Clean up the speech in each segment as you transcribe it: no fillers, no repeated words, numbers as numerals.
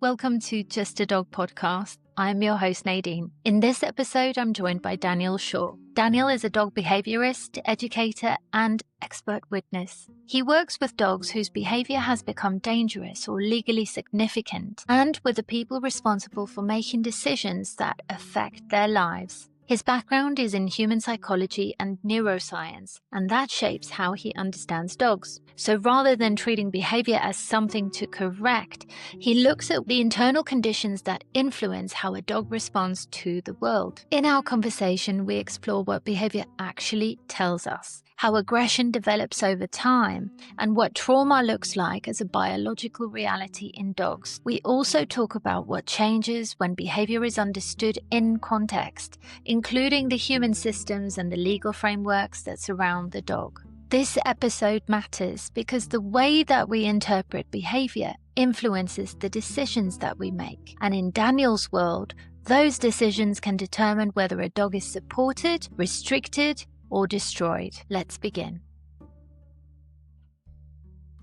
Welcome to Just a Dog podcast. I'm your host, Nadine. In this episode, I'm joined by Daniel Shaw. Daniel is a dog behaviourist, educator, and expert witness. He works with dogs whose behaviour has become dangerous or legally significant, and with the people responsible for making decisions that affect their lives. His background is in human psychology and neuroscience, and that shapes how he understands dogs. So rather than treating behavior as something to correct, he looks at the internal conditions that influence how a dog responds to the world. In our conversation, we explore what behavior actually tells us, how aggression develops over time, and what trauma looks like as a biological reality in dogs. We also talk about what changes when behavior is understood in context, including the human systems and the legal frameworks that surround the dog. This episode matters because the way that we interpret behavior influences the decisions that we make. And in Daniel's world, those decisions can determine whether a dog is supported, restricted, or destroyed. Let's begin.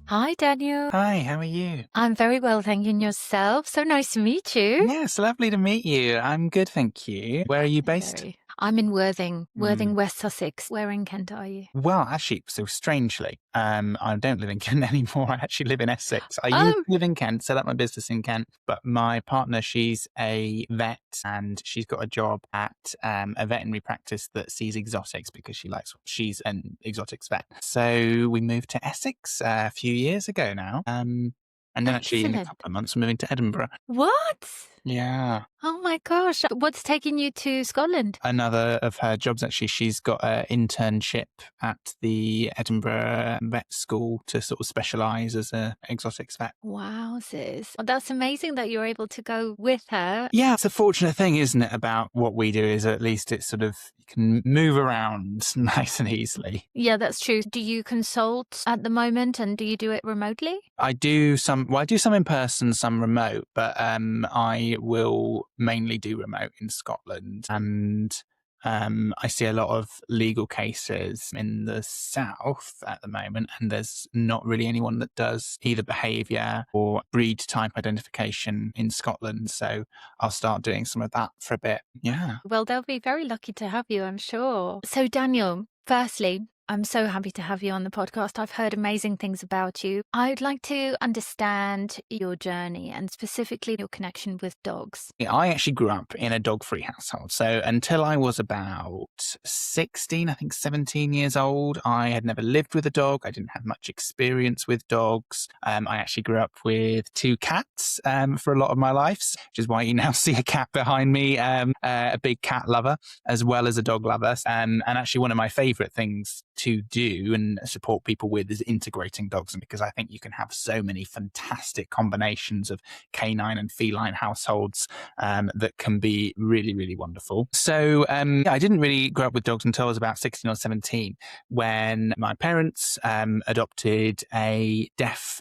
Hi, Daniel. Hi, how are you? I'm very well, thank you. And yourself? So nice to meet you. Yes, lovely to meet you. I'm good, thank you. Where are you based? I'm in Worthing, West Sussex. Where in Kent are you? Well, actually, so strangely, I don't live in Kent anymore. I actually live in Essex. I used to live in Kent, set up my business in Kent, but my partner, she's a vet and she's got a job at a veterinary practice that sees exotics because she's an exotics vet. So we moved to Essex a few years ago now. And then actually in a couple of months, we're moving to Edinburgh. What? Yeah. Oh my gosh. What's taking you to Scotland? Another of her jobs, actually, she's got an internship at the Edinburgh Vet School to sort of specialise as an exotics vet. Wow, sis. Well, that's amazing that you're able to go with her. Yeah, it's a fortunate thing, isn't it, about what we do is at least it's sort of, you can move around nice and easily. Yeah, that's true. Do you consult at the moment and do you do it remotely? I do some in person, some remote, but I will mainly do remote in Scotland. And I see a lot of legal cases in the south at the moment, and there's not really anyone that does either behaviour or breed type identification in Scotland. So I'll start doing some of that for a bit. Yeah. Well, they'll be very lucky to have you, I'm sure. So, Daniel, firstly, I'm so happy to have you on the podcast. I've heard amazing things about you. I'd like to understand your journey and specifically your connection with dogs. I actually grew up in a dog-free household. So until I was about 16, I think 17 years old, I had never lived with a dog. I didn't have much experience with dogs. I actually grew up with 2 cats for a lot of my life, which is why you now see a cat behind me, a big cat lover, as well as a dog lover. And actually one of my favourite things to do and support people with is integrating dogs, because I think you can have so many fantastic combinations of canine and feline households that can be really, really wonderful. So I didn't really grow up with dogs until I was about 16 or 17 when my parents adopted a deaf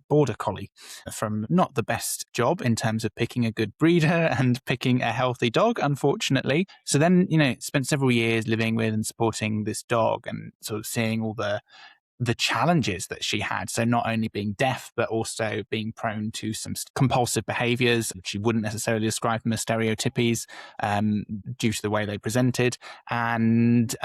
border collie from not the best job in terms of picking a good breeder and picking a healthy dog, unfortunately. So then, spent several years living with and supporting this dog and sort of seeing all the challenges that she had. So not only being deaf, but also being prone to some compulsive behaviours, which she wouldn't necessarily describe them as stereotypies due to the way they presented, and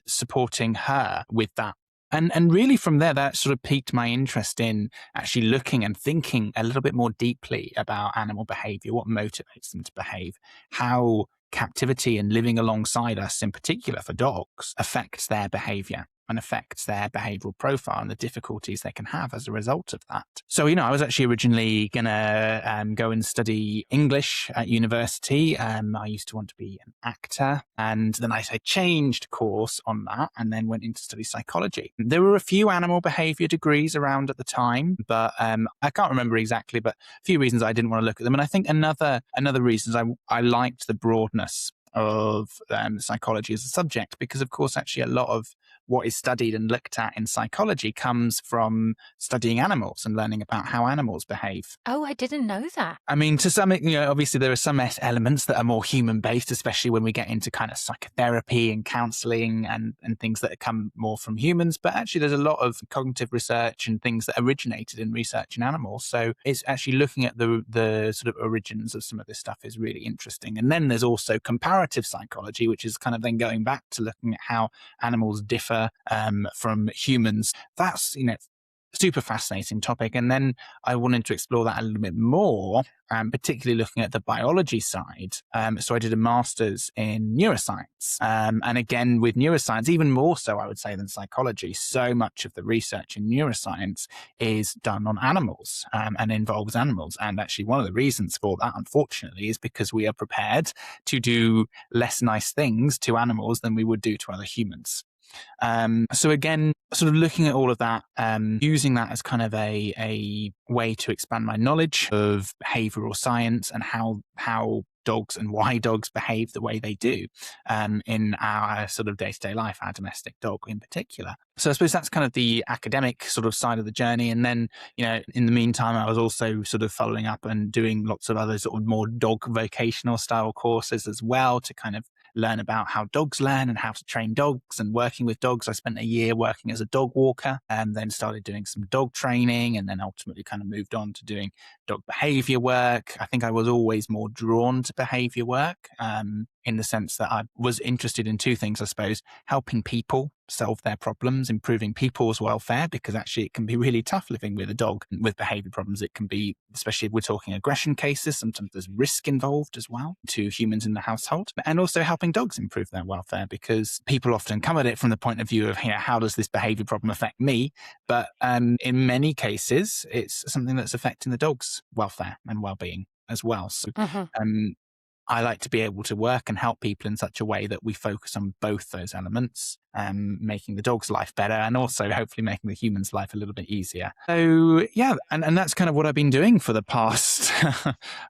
supporting her with that. And really from there, that sort of piqued my interest in actually looking and thinking a little bit more deeply about animal behaviour, what motivates them to behave, how captivity and living alongside us in particular for dogs affects their behaviour and affects their behavioural profile and the difficulties they can have as a result of that. So, I was actually originally going to go and study English at university. I used to want to be an actor. And then I changed course on that and then went into study psychology. There were a few animal behaviour degrees around at the time, but I can't remember exactly, but a few reasons I didn't want to look at them. And I think another reason is I liked the broadness of psychology as a subject, because of course actually a lot of what is studied and looked at in psychology comes from studying animals and learning about how animals behave. Oh, I didn't know that. I mean, to some, obviously there are some elements that are more human-based, especially when we get into kind of psychotherapy and counseling and things that come more from humans. But actually, there's a lot of cognitive research and things that originated in research in animals. So it's actually looking at the sort of origins of some of this stuff is really interesting. And then there's also comparative psychology, which is kind of then going back to looking at how animals differ from humans. That's, super fascinating topic. And then I wanted to explore that a little bit more, particularly looking at the biology side. So I did a master's in neuroscience. And again, with neuroscience, even more so, I would say, than psychology, so much of the research in neuroscience is done on animals and involves animals. And actually, one of the reasons for that, unfortunately, is because we are prepared to do less nice things to animals than we would do to other humans. So again, sort of looking at all of that, using that as kind of a way to expand my knowledge of behavioral science and how dogs and why dogs behave the way they do in our sort of day-to-day life, our domestic dog in particular. So I suppose that's kind of the academic sort of side of the journey. And then, in the meantime, I was also sort of following up and doing lots of other sort of more dog vocational style courses as well to kind of learn about how dogs learn and how to train dogs and working with dogs. I spent a year working as a dog walker and then started doing some dog training and then ultimately kind of moved on to doing dog behavior work. I think I was always more drawn to behavior work in the sense that I was interested in two things, I suppose, helping people solve their problems, improving people's welfare, because actually it can be really tough living with a dog with behavior problems. It can be, especially if we're talking aggression cases, sometimes there's risk involved as well to humans in the household, and also helping dogs improve their welfare, because people often come at it from the point of view of, how does this behavior problem affect me? But in many cases, it's something that's affecting the dog's welfare and well-being as well. So I like to be able to work and help people in such a way that we focus on both those elements, making the dog's life better and also hopefully making the human's life a little bit easier. So yeah, and that's kind of what I've been doing for the past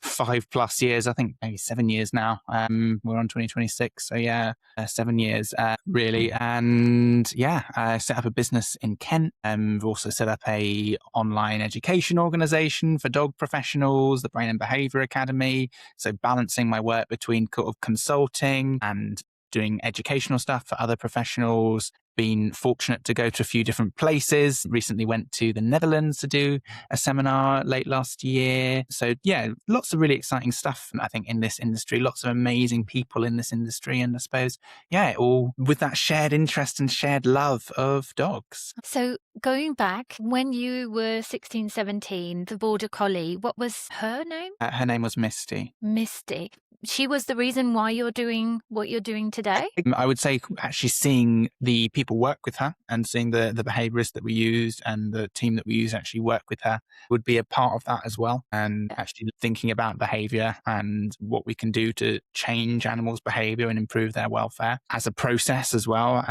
5+ years, I think maybe 7 years now. We're on 2026. So yeah, 7 years really. And yeah, I set up a business in Kent. We've also set up a online education organization for dog professionals, the Brain and Behavior Academy. So balancing my work between sort of consulting and doing educational stuff for other professionals. Been fortunate to go to a few different places. Recently went to the Netherlands to do a seminar late last year. So yeah, lots of really exciting stuff, I think, in this industry. Lots of amazing people in this industry. And I suppose, yeah, all with that shared interest and shared love of dogs. So going back, when you were 16, 17, the border collie, what was her name? Her name was Misty. Misty. She was the reason why you're doing what you're doing today? I would say actually seeing the people work with her and seeing the behaviourists that we used and the team that we use actually work with her would be a part of that as well. And actually thinking about behaviour and what we can do to change animals' behaviour and improve their welfare as a process as well,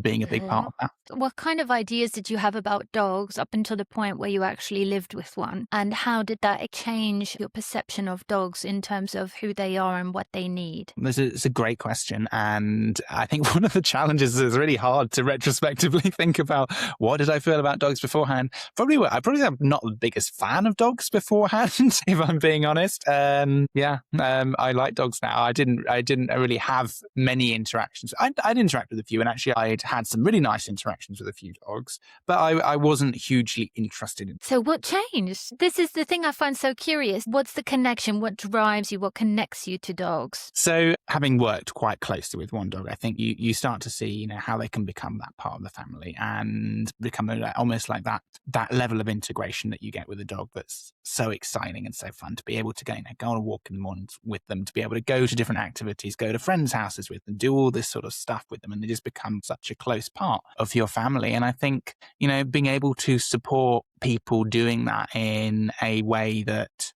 being a big part of that. What kind of ideas did you have about dogs up until the point where you actually lived with one? And how did that change your perception of dogs in terms of who they are and what they need? It's a great question. And I think one of the challenges is really hard to retrospectively think about what did I feel about dogs beforehand. I probably am not the biggest fan of dogs beforehand, if I'm being honest. I like dogs now. I didn't really have many interactions. I'd interact with a few, and actually I'd had some really nice interactions with a few dogs, but I wasn't hugely interested in. So what changed? This is the thing I find so curious. What's the connection? What drives you? What connects you to dogs? So having worked quite closely with one dog, I think you start to see, how they can become that part of the family and become almost like that level of integration that you get with a dog that's so exciting and so fun to be able to go on a walk in the morning with them, to be able to go to different activities, go to friends' houses with them, do all this sort of stuff with them, and they just become such a close part of your family. And I think, being able to support people doing that in a way that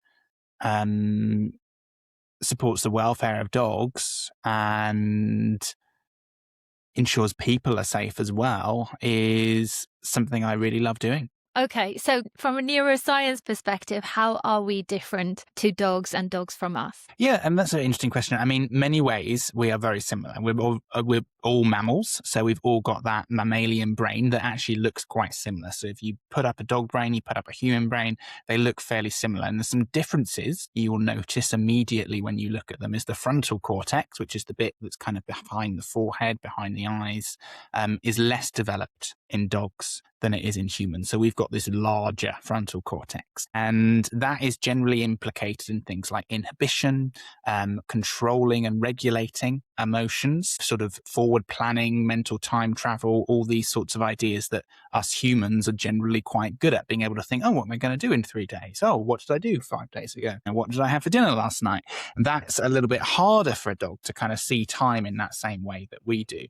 supports the welfare of dogs and ensures people are safe as well is something I really love doing. Okay, so from a neuroscience perspective, how are we different to dogs and dogs from us? Yeah, and that's an interesting question. I mean, many ways we are very similar. We're all mammals. So we've all got that mammalian brain that actually looks quite similar. So if you put up a dog brain, you put up a human brain, they look fairly similar. And there's some differences you will notice immediately when you look at them is the frontal cortex, which is the bit that's kind of behind the forehead, behind the eyes, is less developed in dogs than it is in humans. So we've got this larger frontal cortex, and that is generally implicated in things like inhibition, controlling and regulating emotions, sort of forward planning, mental time travel, all these sorts of ideas that us humans are generally quite good at, being able to think, oh, what am I going to do in 3 days? Oh, what did I do 5 days ago? And what did I have for dinner last night? And that's a little bit harder for a dog to kind of see time in that same way that we do.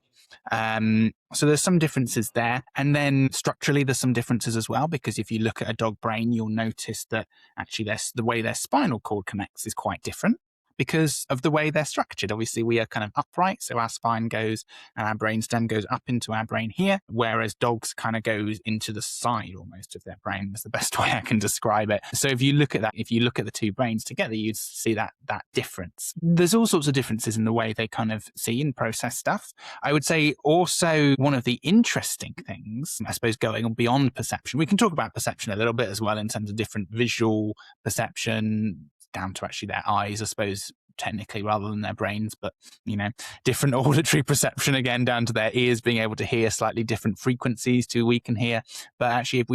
So there's some differences there. And then structurally, there's some differences as well, because if you look at a dog brain, you'll notice that actually the way their spinal cord connects is quite different because of the way they're structured. Obviously, we are kind of upright, so our spine goes and our brainstem goes up into our brain here, whereas dogs kind of goes into the side almost of their brain. That's the best way I can describe it. So if you look at that, if you look at the two brains together, you'd see that difference. There's all sorts of differences in the way they kind of see and process stuff. I would say also one of the interesting things, I suppose, going beyond perception, we can talk about perception a little bit as well in terms of different visual perception, down to actually their eyes, I suppose, technically, rather than their brains, but, different auditory perception, again, down to their ears being able to hear slightly different frequencies to we can hear. But actually, if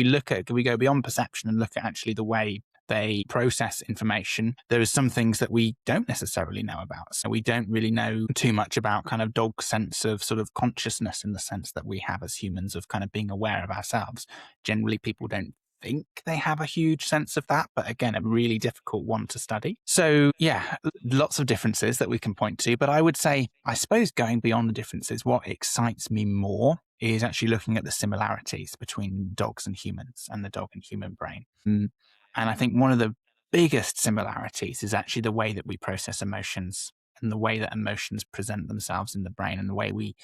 we go beyond perception and look at actually the way they process information, there are some things that we don't necessarily know about. So we don't really know too much about kind of dog's sense of sort of consciousness in the sense that we have as humans of kind of being aware of ourselves. Generally, people don't think they have a huge sense of that, but again, a really difficult one to study. So yeah, lots of differences that we can point to, but I would say, I suppose going beyond the differences, what excites me more is actually looking at the similarities between dogs and humans and the dog and human brain. And I think one of the biggest similarities is actually the way that we process emotions and the way that emotions present themselves in the brain and the way we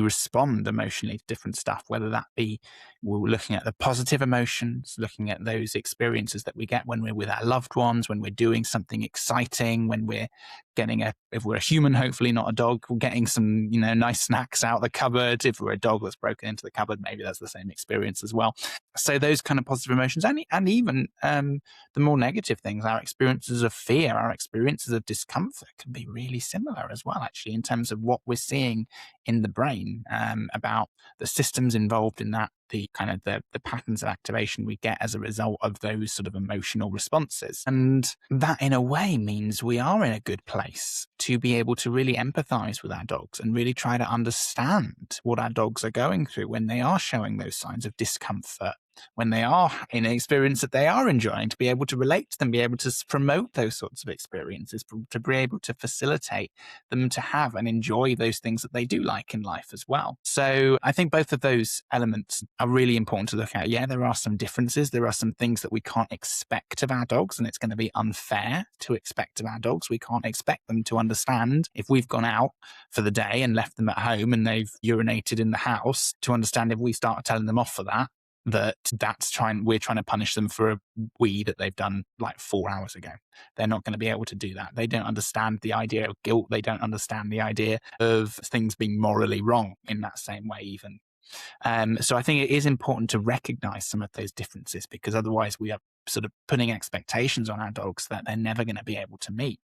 respond emotionally to different stuff, whether that be we're looking at the positive emotions, looking at those experiences that we get when we're with our loved ones, when we're doing something exciting, when we're if we're a human, hopefully not a dog, we're getting some, nice snacks out of the cupboard. If we're a dog that's broken into the cupboard, maybe that's the same experience as well. So those kind of positive emotions and even the more negative things, our experiences of fear, our experiences of discomfort can be really similar as well, actually, in terms of what we're seeing in the brain, about the systems involved in that, the patterns of activation we get as a result of those sort of emotional responses. And that in a way means we are in a good place to be able to really empathize with our dogs and really try to understand what our dogs are going through when they are showing those signs of discomfort, when they are in an experience that they are enjoying, to be able to relate to them, be able to promote those sorts of experiences, to be able to facilitate them to have and enjoy those things that they do like in life as well. So I think both of those elements are really important to look at. Yeah, there are some differences. There are some things that we can't expect of our dogs, and it's going to be unfair to expect of our dogs. We can't expect them to understand if we've gone out for the day and left them at home and they've urinated in the house, to understand if we start telling them off for that we're trying to punish them for a wee that they've done like 4 hours ago. They're not going to be able to do that. They don't understand the idea of guilt. They don't understand the idea of things being morally wrong in that same way even. So I think it is important to recognize some of those differences, because otherwise we are sort of putting expectations on our dogs that they're never going to be able to meet.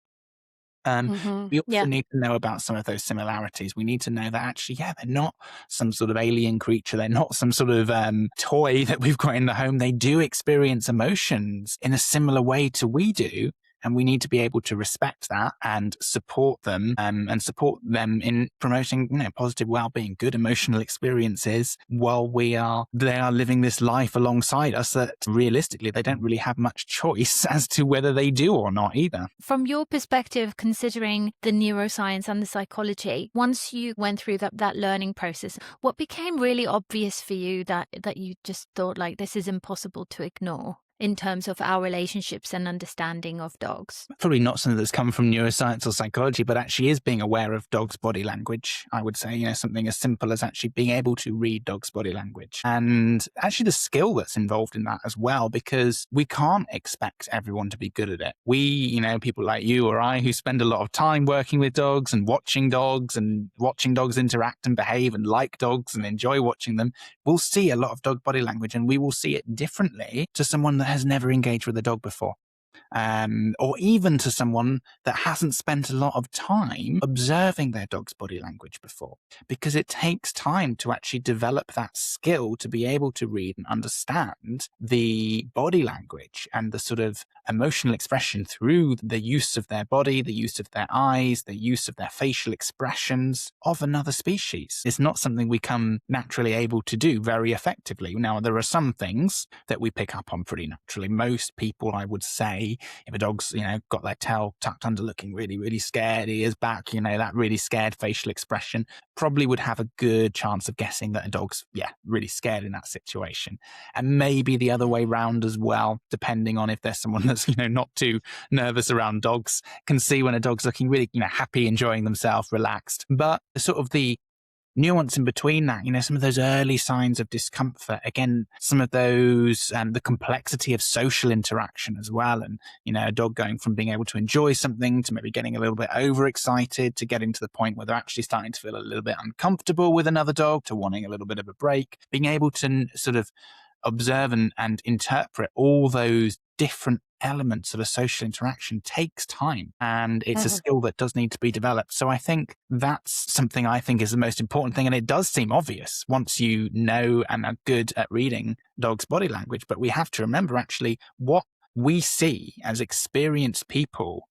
We also need to know about some of those similarities. We need to know that actually, they're not some sort of alien creature. They're not some sort of toy that we've got in the home. They do experience emotions in a similar way to we do. And we need to be able to respect that and support them, in promoting, positive well-being, good emotional experiences while they are living this life alongside us that realistically they don't really have much choice as to whether they do or not either. From your perspective, considering the neuroscience and the psychology, once you went through that learning process, what became really obvious for you that you just thought like this is impossible to ignore? in terms of our relationships and understanding of dogs? Probably not something that's come from neuroscience or psychology, but actually is being aware of dogs' body language. I would say, something as simple as actually being able to read dogs' body language, and actually the skill that's involved in that as well, because we can't expect everyone to be good at it. We, people like you or I who spend a lot of time working with dogs and watching dogs interact and behave and like dogs and enjoy watching them, we'll see a lot of dog body language, and we will see it differently to someone that has never engaged with a dog before. Or even to someone that hasn't spent a lot of time observing their dog's body language before, because it takes time to actually develop that skill to be able to read and understand the body language and the sort of emotional expression through the use of their body, the use of their eyes, the use of their facial expressions of another species. It's not something we come naturally able to do very effectively. Now, there are some things that we pick up on pretty naturally. Most people, I would say, if a dog's, got their tail tucked under looking really, really scared, ears back, that really scared facial expression, probably would have a good chance of guessing that a dog's, really scared in that situation. And maybe the other way round as well, depending on if there's someone that's, not too nervous around dogs, can see when a dog's looking really, happy, enjoying themselves, relaxed. But sort of the nuance in between that, some of those early signs of discomfort, again, some of those, the complexity of social interaction as well. And, a dog going from being able to enjoy something to maybe getting a little bit overexcited to getting to the point where they're actually starting to feel a little bit uncomfortable with another dog to wanting a little bit of a break, being able to sort of observe and interpret all those different elements of a social interaction takes time, and it's a skill that does need to be developed. So I think that's something I think is the most important thing, and it does seem obvious once you know and are good at reading dogs' body language. But we have to remember actually what we see as experienced people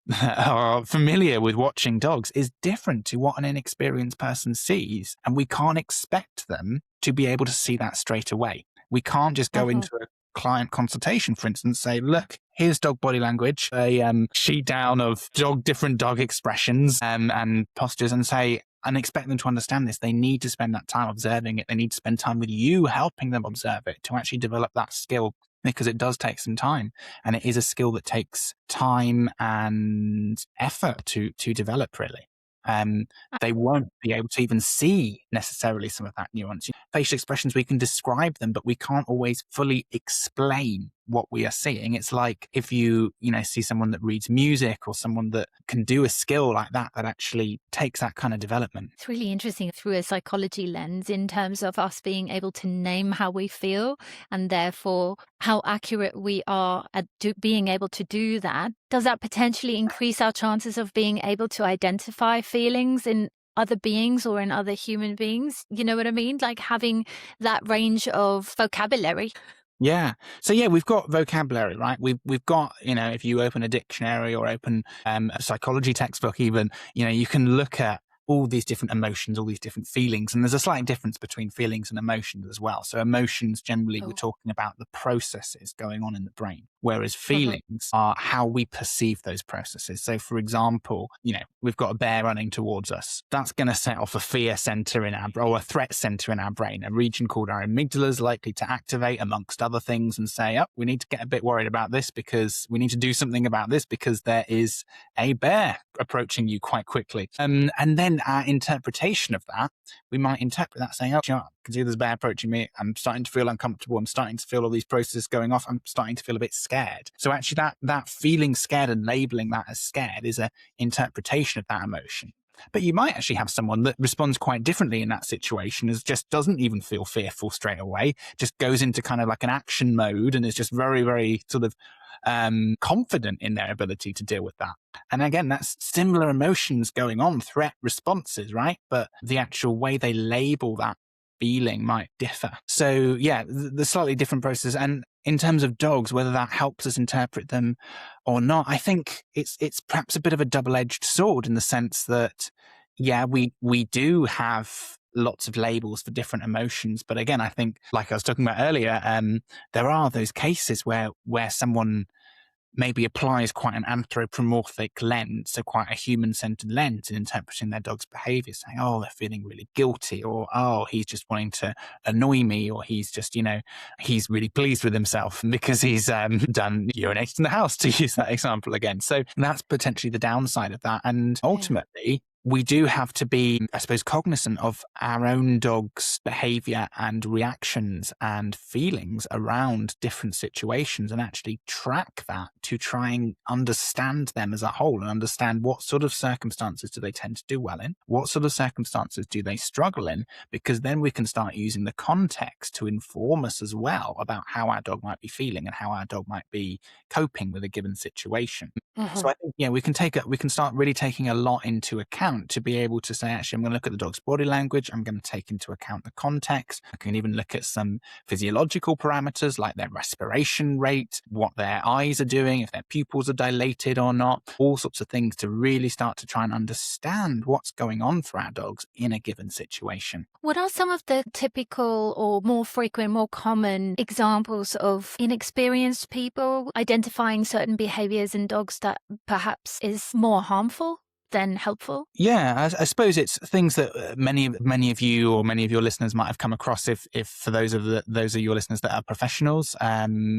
that are familiar with watching dogs is different to what an inexperienced person sees, and we can't expect them to be able to see that straight away. We can't just go into a client consultation, for instance, say, look, here's dog body language, a sheet down of different dog expressions and postures, and say, and expect them to understand this. They need to spend that time observing it. They need to spend time with you helping them observe it to actually develop that skill, because it does take some time, and it is a skill that takes time and effort to develop, really. They won't be able to even see necessarily some of that nuance. Facial expressions, we can describe them, but we can't always fully explain what we are seeing. It's like if you see someone that reads music, or someone that can do a skill like that actually takes that kind of development. It's really interesting through a psychology lens in terms of us being able to name how we feel, and therefore how accurate we are at being able to do that. Does that potentially increase our chances of being able to identify feelings in other beings or in other human beings? You know what I mean? Like having that range of vocabulary. Yeah. So we've got vocabulary, right? We've got, if you open a dictionary or open a psychology textbook even, you can look at all these different emotions, all these different feelings. And there's a slight difference between feelings and emotions as well. So emotions, generally, we're talking about the processes going on in the brain, whereas feelings are how we perceive those processes. So for example, we've got a bear running towards us. That's going to set off a fear center in or a threat center in our brain. A region called our amygdala is likely to activate, amongst other things, and say, oh, we need to get a bit worried about this, because we need to do something about this, because there is a bear approaching you quite quickly. And then our interpretation of that, we might interpret that saying, oh, I can see there's a bear approaching me. I'm starting to feel uncomfortable. I'm starting to feel all these processes going off. I'm starting to feel a bit scared. So actually that feeling scared and labeling that as scared is an interpretation of that emotion. But you might actually have someone that responds quite differently in that situation, as just doesn't even feel fearful straight away, just goes into kind of like an action mode and is just very, very sort of confident in their ability to deal with that. And again, that's similar emotions going on, threat responses, right? But the actual way they label that feeling might differ. So the slightly different process. And in terms of dogs, whether that helps us interpret them or not, I think it's perhaps a bit of a double-edged sword, in the sense that, we do have lots of labels for different emotions. But again, I think, like I was talking about earlier, there are those cases where someone maybe applies quite an anthropomorphic lens, so quite a human-centered lens in interpreting their dog's behavior, saying, oh, they're feeling really guilty, or, oh, he's just wanting to annoy me, or he's just, he's really pleased with himself because he's done urinated in the house, to use that example again. So that's potentially the downside of that. And ultimately, we do have to be, I suppose, cognizant of our own dog's behavior and reactions and feelings around different situations, and actually track that to try and understand them as a whole and understand what sort of circumstances do they tend to do well in, what sort of circumstances do they struggle in, because then we can start using the context to inform us as well about how our dog might be feeling and how our dog might be coping with a given situation. So I think, we can start really taking a lot into account to be able to say, actually, I'm going to look at the dog's body language. I'm going to take into account the context. I can even look at some physiological parameters like their respiration rate, what their eyes are doing, if their pupils are dilated or not, all sorts of things to really start to try and understand what's going on for our dogs in a given situation. What are some of the typical or more frequent, more common examples of inexperienced people identifying certain behaviors in dogs that perhaps is more harmful than helpful? Yeah, I suppose it's things that many of you or many of your listeners might have come across if for those of your listeners that are professionals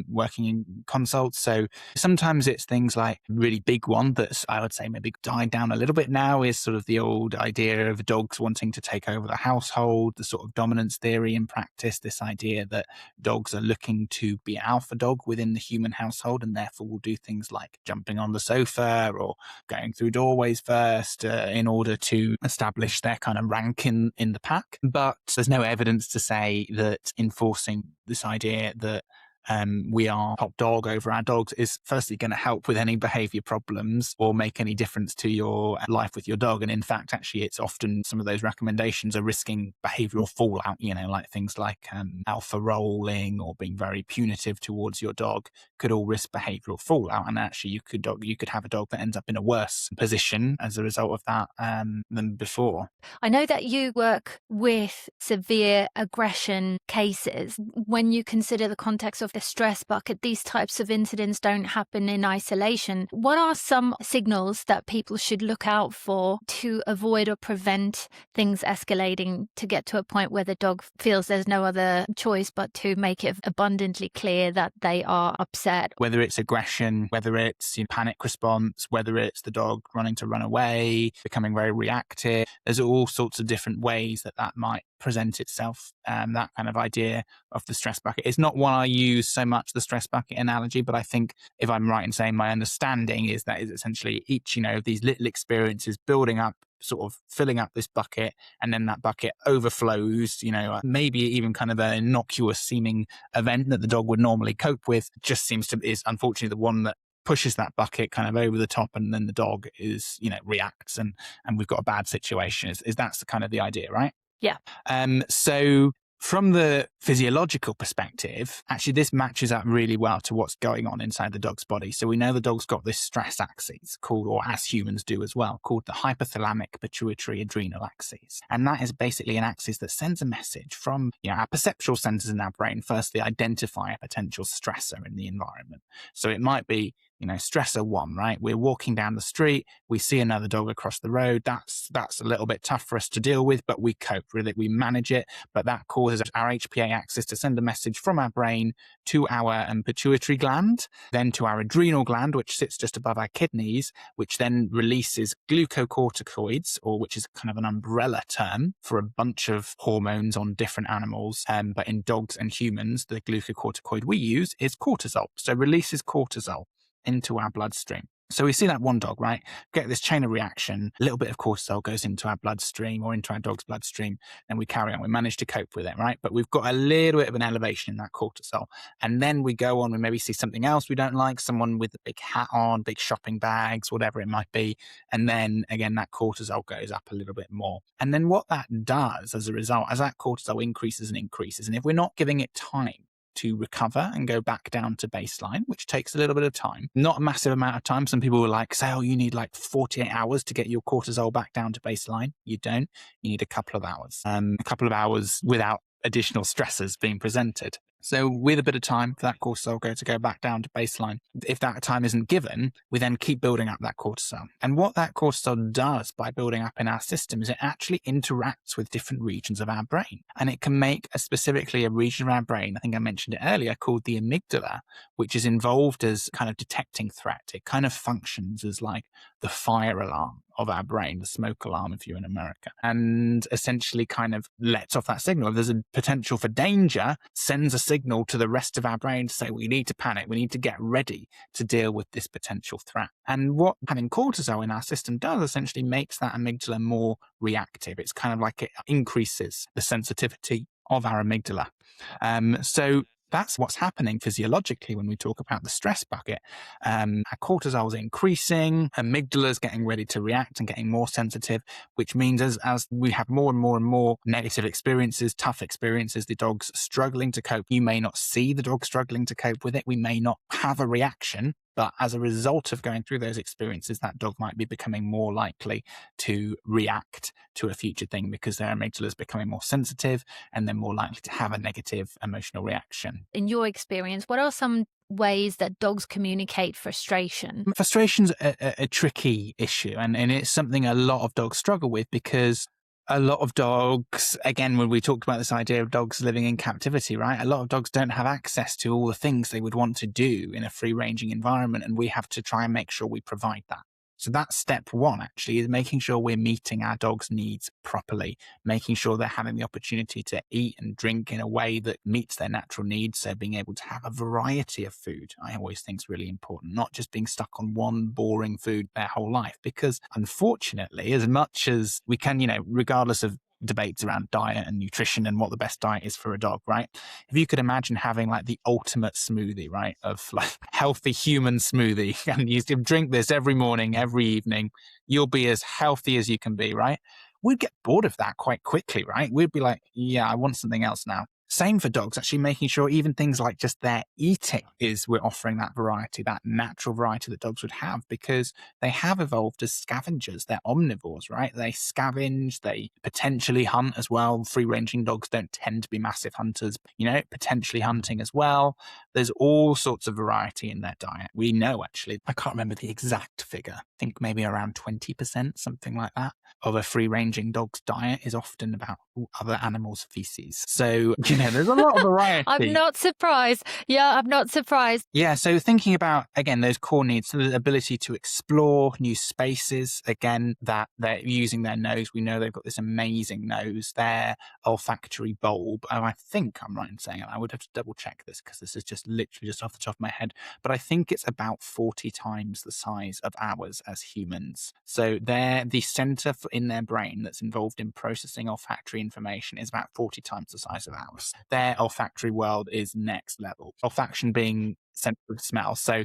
working in consults. So sometimes it's things like really big one that's, I would say, maybe died down a little bit now, is sort of the old idea of dogs wanting to take over the household, the sort of dominance theory in practice, this idea that dogs are looking to be alpha dog within the human household and therefore will do things like jumping on the sofa or going through doorways first in order to establish their kind of rank in the pack. But there's no evidence to say that enforcing this idea that we are top dog over our dogs is firstly going to help with any behavior problems or make any difference to your life with your dog. And in fact, actually, it's often some of those recommendations are risking behavioral fallout, like things like alpha rolling or being very punitive towards your dog could all risk behavioral fallout. And actually, you could have a dog that ends up in a worse position as a result of that than before. I know that you work with severe aggression cases. When you consider the context of the stress bucket, these types of incidents don't happen in isolation. What are some signals that people should look out for to avoid or prevent things escalating to get to a point where the dog feels there's no other choice but to make it abundantly clear that they are upset? Whether it's aggression, whether it's panic response, whether it's the dog running to run away, becoming very reactive, there's all sorts of different ways that might present itself. That kind of idea of the stress bucket. It's not one I use so much, the stress bucket analogy, but I think if I'm right in saying my understanding is that is essentially each, of these little experiences building up, sort of filling up this bucket, and then that bucket overflows, maybe even kind of an innocuous seeming event that the dog would normally cope with just is unfortunately the one that pushes that bucket kind of over the top, and then the dog is, reacts and we've got a bad situation. Is that's the kind of the idea, right? Yeah. So from the physiological perspective, actually, this matches up really well to what's going on inside the dog's body. So we know the dog's got this stress axis called, or as humans do as well, called the hypothalamic pituitary adrenal axis. And that is basically an axis that sends a message from our perceptual centers in our brain, firstly identify a potential stressor in the environment. So it might be, stressor one, right? We're walking down the street, we see another dog across the road. That's a little bit tough for us to deal with, but we cope with it, we manage it. But that causes our HPA axis to send a message from our brain to our pituitary gland, then to our adrenal gland, which sits just above our kidneys, which then releases glucocorticoids, or which is kind of an umbrella term for a bunch of hormones on different animals. But in dogs and humans, the glucocorticoid we use is cortisol. So it releases cortisol into our bloodstream. So we see that one dog, right, get this chain of reaction, a little bit of cortisol goes into our bloodstream or into our dog's bloodstream, and we carry on. We manage to cope with it, right? But we've got a little bit of an elevation in that cortisol. And then we go on, we maybe see something else we don't like, someone with a big hat on, big shopping bags, whatever it might be. And then again, that cortisol goes up a little bit more. And then what that does as a result, as that cortisol increases, and if we're not giving it time to recover and go back down to baseline, which takes a little bit of time, not a massive amount of time. Some people will say, oh, you need 48 hours to get your cortisol back down to baseline. You don't. You need a couple of hours without additional stressors being presented. So with a bit of time for that cortisol to go back down to baseline. If that time isn't given, we then keep building up that cortisol. And what that cortisol does by building up in our system is it actually interacts with different regions of our brain. And it can make specifically a region of our brain, I think I mentioned it earlier, called the amygdala, which is involved as kind of detecting threat. It kind of functions as like the fire alarm of our brain, the smoke alarm if you're in America, and essentially kind of lets off that signal. If there's a potential for danger, sends a signal to the rest of our brain to say, we need to panic, we need to get ready to deal with this potential threat. And what having cortisol in our system does essentially makes that amygdala more reactive. It's kind of like it increases the sensitivity of our amygdala. So that's what's happening physiologically when we talk about the stress bucket. Our cortisol is increasing, amygdala is getting ready to react and getting more sensitive, which means as we have more and more and more negative experiences, tough experiences, the dog's struggling to cope. You may not see the dog struggling to cope with it. We may not have a reaction, but as a result of going through those experiences, that dog might be becoming more likely to react to a future thing because their amygdala is becoming more sensitive and they're more likely to have a negative emotional reaction. In your experience, what are some ways that dogs communicate frustration? Frustration's a tricky issue, and it's something a lot of dogs struggle with because a lot of dogs, again, when we talked about this idea of dogs living in captivity, right? A lot of dogs don't have access to all the things they would want to do in a free-ranging environment, and we have to try and make sure we provide that. So that's step one, actually, is making sure we're meeting our dog's needs properly, making sure they're having the opportunity to eat and drink in a way that meets their natural needs. So being able to have a variety of food, I always think is really important, not just being stuck on one boring food their whole life. Because unfortunately, as much as we can, regardless of debates around diet and nutrition and what the best diet is for a dog, right? If you could imagine having like the ultimate smoothie, right, of like healthy human smoothie, and you drink this every morning, every evening, you'll be as healthy as you can be, right? We'd get bored of that quite quickly, right? We'd be like, yeah, I want something else now. Same for dogs, actually making sure even things like just their eating is we're offering that variety, that natural variety that dogs would have, because they have evolved as scavengers. They're omnivores, right? They scavenge, they potentially hunt as well. Free-ranging dogs don't tend to be massive hunters, potentially hunting as well. There's all sorts of variety in their diet. We know, actually, I can't remember the exact figure. I think maybe around 20%, something like that, of a free-ranging dog's diet is often about other animals' feces. So, there's a lot of variety. I'm not surprised. Yeah, I'm not surprised. Yeah, so thinking about, again, those core needs, so the ability to explore new spaces, again, that they're using their nose. We know they've got this amazing nose, their olfactory bulb. And I think I'm right in saying it. I would have to double check this because this is just literally just off the top of my head. But I think it's about 40 times the size of ours as humans. So the center in their brain that's involved in processing olfactory information is about 40 times the size of ours. Their olfactory world is next level. Olfaction being sensory smell. So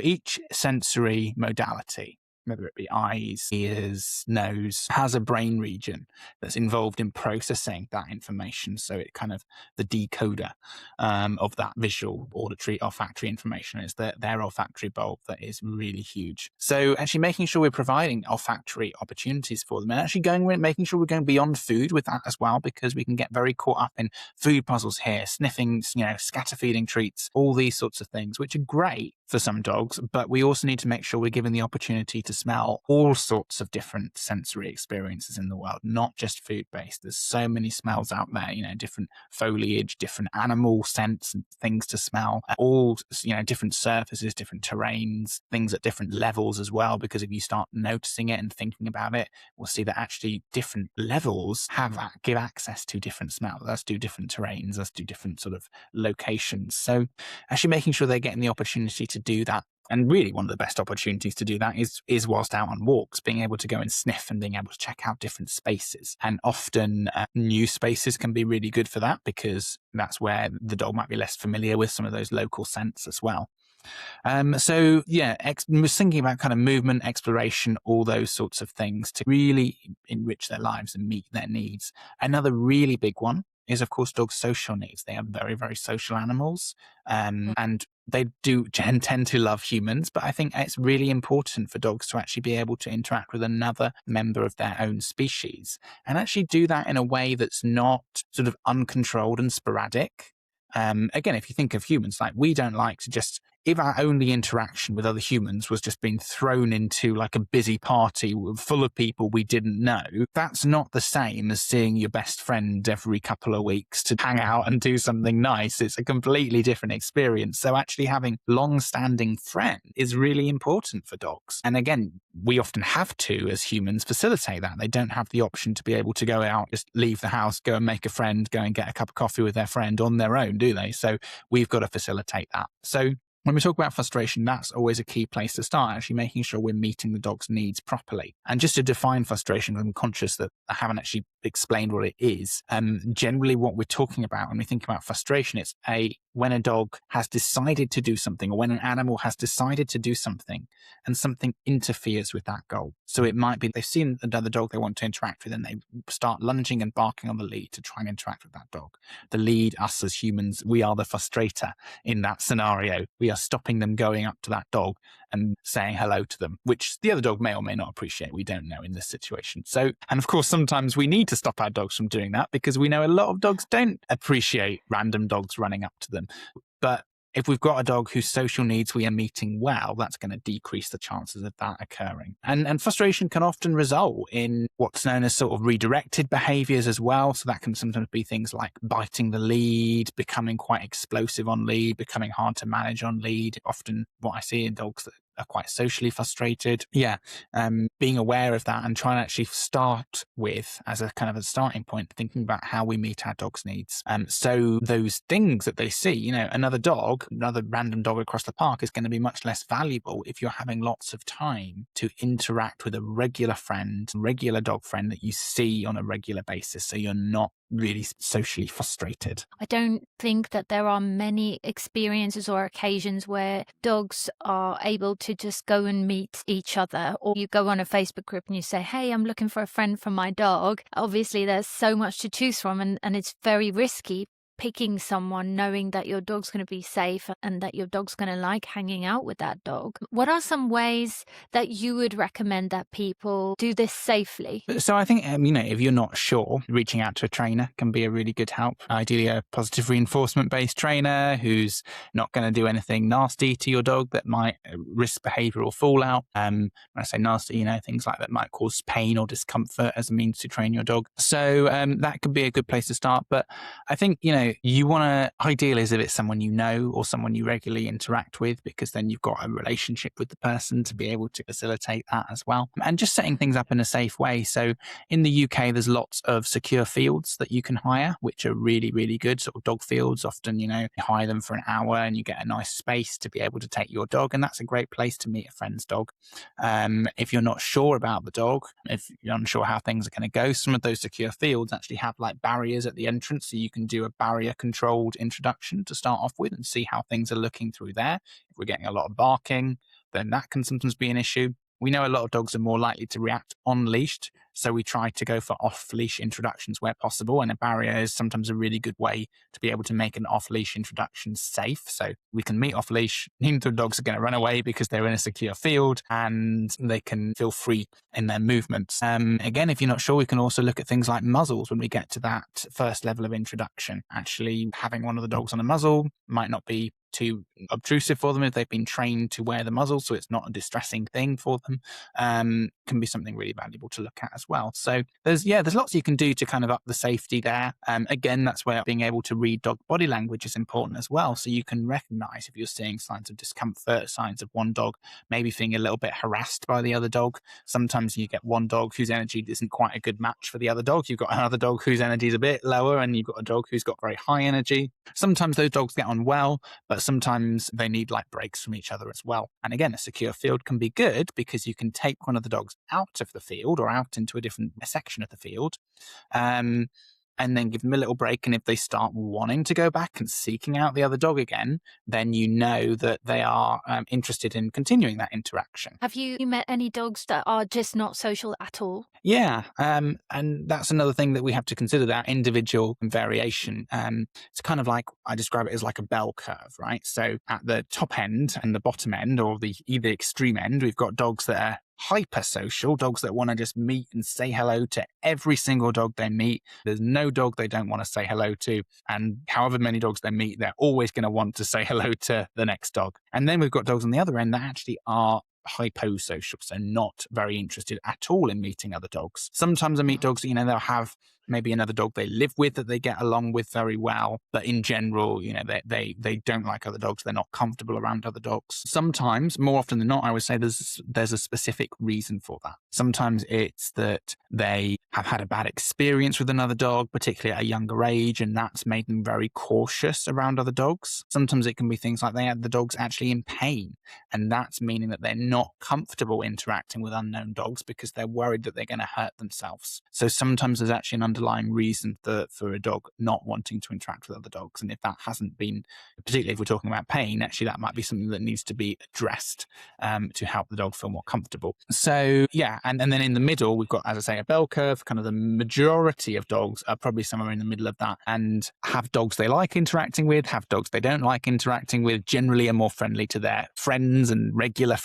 each sensory modality, whether it be eyes, ears, nose, has a brain region that's involved in processing that information. So it kind of the decoder of that visual, auditory, olfactory information is their olfactory bulb that is really huge. So actually making sure we're providing olfactory opportunities for them, and actually making sure we're going beyond food with that as well, because we can get very caught up in food puzzles here, sniffing, scatter feeding treats, all these sorts of things, which are great for some dogs, but we also need to make sure we're given the opportunity to smell all sorts of different sensory experiences in the world, not just food-based. There's so many smells out there, different foliage, different animal scents and things to smell, all, different surfaces, different terrains, things at different levels as well, because if you start noticing it and thinking about it, we'll see that actually different levels give access to different smells. Let's do different terrains, let's do different sort of locations. So actually making sure they're getting the opportunity to do that. And really one of the best opportunities to do that is whilst out on walks, being able to go and sniff and being able to check out different spaces. And often new spaces can be really good for that, because that's where the dog might be less familiar with some of those local scents as well. So yeah, was thinking about kind of movement, exploration, all those sorts of things to really enrich their lives and meet their needs. Another really big one is, of course, dogs' social needs. They are very, very social animals, and they do tend to love humans. But I think it's really important for dogs to actually be able to interact with another member of their own species, and actually do that in a way that's not sort of uncontrolled and sporadic. Again, if you think of humans, like we don't like to just, if our only interaction with other humans was just being thrown into like a busy party full of people we didn't know, that's not the same as seeing your best friend every couple of weeks to hang out and do something nice. It's a completely different experience. So actually having long-standing friends is really important for dogs. And again, we often have to, as humans, facilitate that. They don't have the option to be able to go out, just leave the house, go and make a friend, go and get a cup of coffee with their friend on their own, do they? So we've got to facilitate that. So when we talk about frustration, that's always a key place to start, actually making sure we're meeting the dog's needs properly. And just to define frustration, I'm conscious that I haven't actually explained what it is. Generally, what we're talking about when we think about frustration, it's when a dog has decided to do something, or when an animal has decided to do something and something interferes with that goal. So it might be they've seen another dog they want to interact with and they start lunging and barking on the lead to try and interact with that dog. The lead, us as humans, we are the frustrator in that scenario. We are stopping them going up to that dog and saying hello to them, which the other dog may or may not appreciate. We don't know in this situation. So, and of course, sometimes we need to stop our dogs from doing that because we know a lot of dogs don't appreciate random dogs running up to them. But if we've got a dog whose social needs we are meeting well, that's going to decrease the chances of that occurring. And frustration can often result in what's known as sort of redirected behaviors as well. So that can sometimes be things like biting the lead, becoming quite explosive on lead, becoming hard to manage on lead. Often what I see in dogs that are quite socially frustrated. Being aware of that and trying to actually start with, as a kind of a starting point, thinking about how we meet our dog's needs. So those things that they see, another random dog across the park is going to be much less valuable if you're having lots of time to interact with a regular dog friend that you see on a regular basis. So you're not really socially frustrated. I don't think that there are many experiences or occasions where dogs are able to just go and meet each other, or you go on a Facebook group and you say, hey, I'm looking for a friend for my dog. Obviously, there's so much to choose from and it's very risky picking someone knowing that your dog's going to be safe and that your dog's going to like hanging out with that dog. What are some ways that you would recommend that people do this safely? So I think, if you're not sure, reaching out to a trainer can be a really good help. Ideally, a positive reinforcement-based trainer who's not going to do anything nasty to your dog that might risk behavioural fallout. When I say nasty, things like that might cause pain or discomfort as a means to train your dog. So that could be a good place to start. But I think, you want to, ideal is if it's someone you know or someone you regularly interact with, because then you've got a relationship with the person to be able to facilitate that as well. And just setting things up in a safe way. So in the UK, there's lots of secure fields that you can hire, which are really, really good. Sort of dog fields, often, you hire them for an hour and you get a nice space to be able to take your dog. And that's a great place to meet a friend's dog. If you're not sure about the dog, if you're unsure how things are going to go, some of those secure fields actually have like barriers at the entrance. So you can do a barrier controlled introduction to start off with and see how things are looking through there. If we're getting a lot of barking, then that can sometimes be an issue. We know a lot of dogs are more likely to react on leashed, so we try to go for off-leash introductions where possible, and a barrier is sometimes a really good way to be able to make an off-leash introduction safe. So we can meet off-leash, neither dogs are going to run away because they're in a secure field, and they can feel free in their movements. Again, if you're not sure, we can also look at things like muzzles when we get to that first level of introduction. Actually, having one of the dogs on a muzzle might not be too obtrusive for them if they've been trained to wear the muzzle, so it's not a distressing thing for them. Can be something really valuable to look at as well. So there's lots you can do to kind of up the safety there. Again, that's where being able to read dog body language is important as well. So you can recognize if you're seeing signs of discomfort, signs of one dog maybe feeling a little bit harassed by the other dog. Sometimes you get one dog whose energy isn't quite a good match for the other dog. You've got another dog whose energy is a bit lower, and you've got a dog who's got very high energy. Sometimes those dogs get on well, but sometimes they need like breaks from each other as well. And again, a secure field can be good because you can take one of the dogs out of the field or out into a different section of the field, and then give them a little break. And if they start wanting to go back and seeking out the other dog again, then you know that they are interested in continuing that interaction. Have you met any dogs that are just not social at all? Yeah, and that's another thing that we have to consider, that individual variation. It's kind of like, I describe it as like a bell curve, right? So at the top end and the bottom end, or the either extreme end, we've got dogs that are hypersocial, dogs that want to just meet and say hello to every single dog they meet. There's no dog they don't want to say hello to. And however many dogs they meet, they're always going to want to say hello to the next dog. And then we've got dogs on the other end that actually are hyposocial, so not very interested at all in meeting other dogs. Sometimes I meet dogs, they'll have maybe another dog they live with that they get along with very well, but in general, they don't like other dogs. They're not comfortable around other dogs. Sometimes, more often than not, I would say there's a specific reason for that. Sometimes it's that they have had a bad experience with another dog, particularly at a younger age, and that's made them very cautious around other dogs. Sometimes it can be things like the dog's actually in pain, and that's meaning that they're not comfortable interacting with unknown dogs because they're worried that they're going to hurt themselves. So sometimes there's actually an underlying reason for a dog not wanting to interact with other dogs. And if that hasn't been, particularly if we're talking about pain, actually that might be something that needs to be addressed to help the dog feel more comfortable. So yeah, and then in the middle, we've got, as I say, a bell curve. Kind of the majority of dogs are probably somewhere in the middle of that, and have dogs they like interacting with, have dogs they don't like interacting with, generally are more friendly to their friends and regular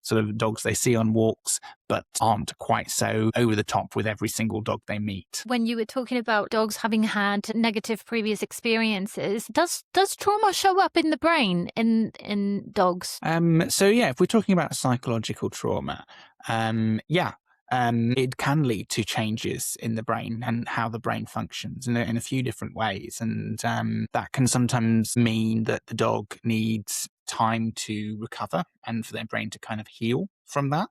sort of dogs they see on walks, but aren't quite so over the top with every single dog they meet. When you were talking about dogs having had negative previous experiences, does trauma show up in the brain in dogs? So yeah, if we're talking about psychological trauma, it can lead to changes in the brain and how the brain functions in a few different ways. And that can sometimes mean that the dog needs time to recover and for their brain to kind of heal from that,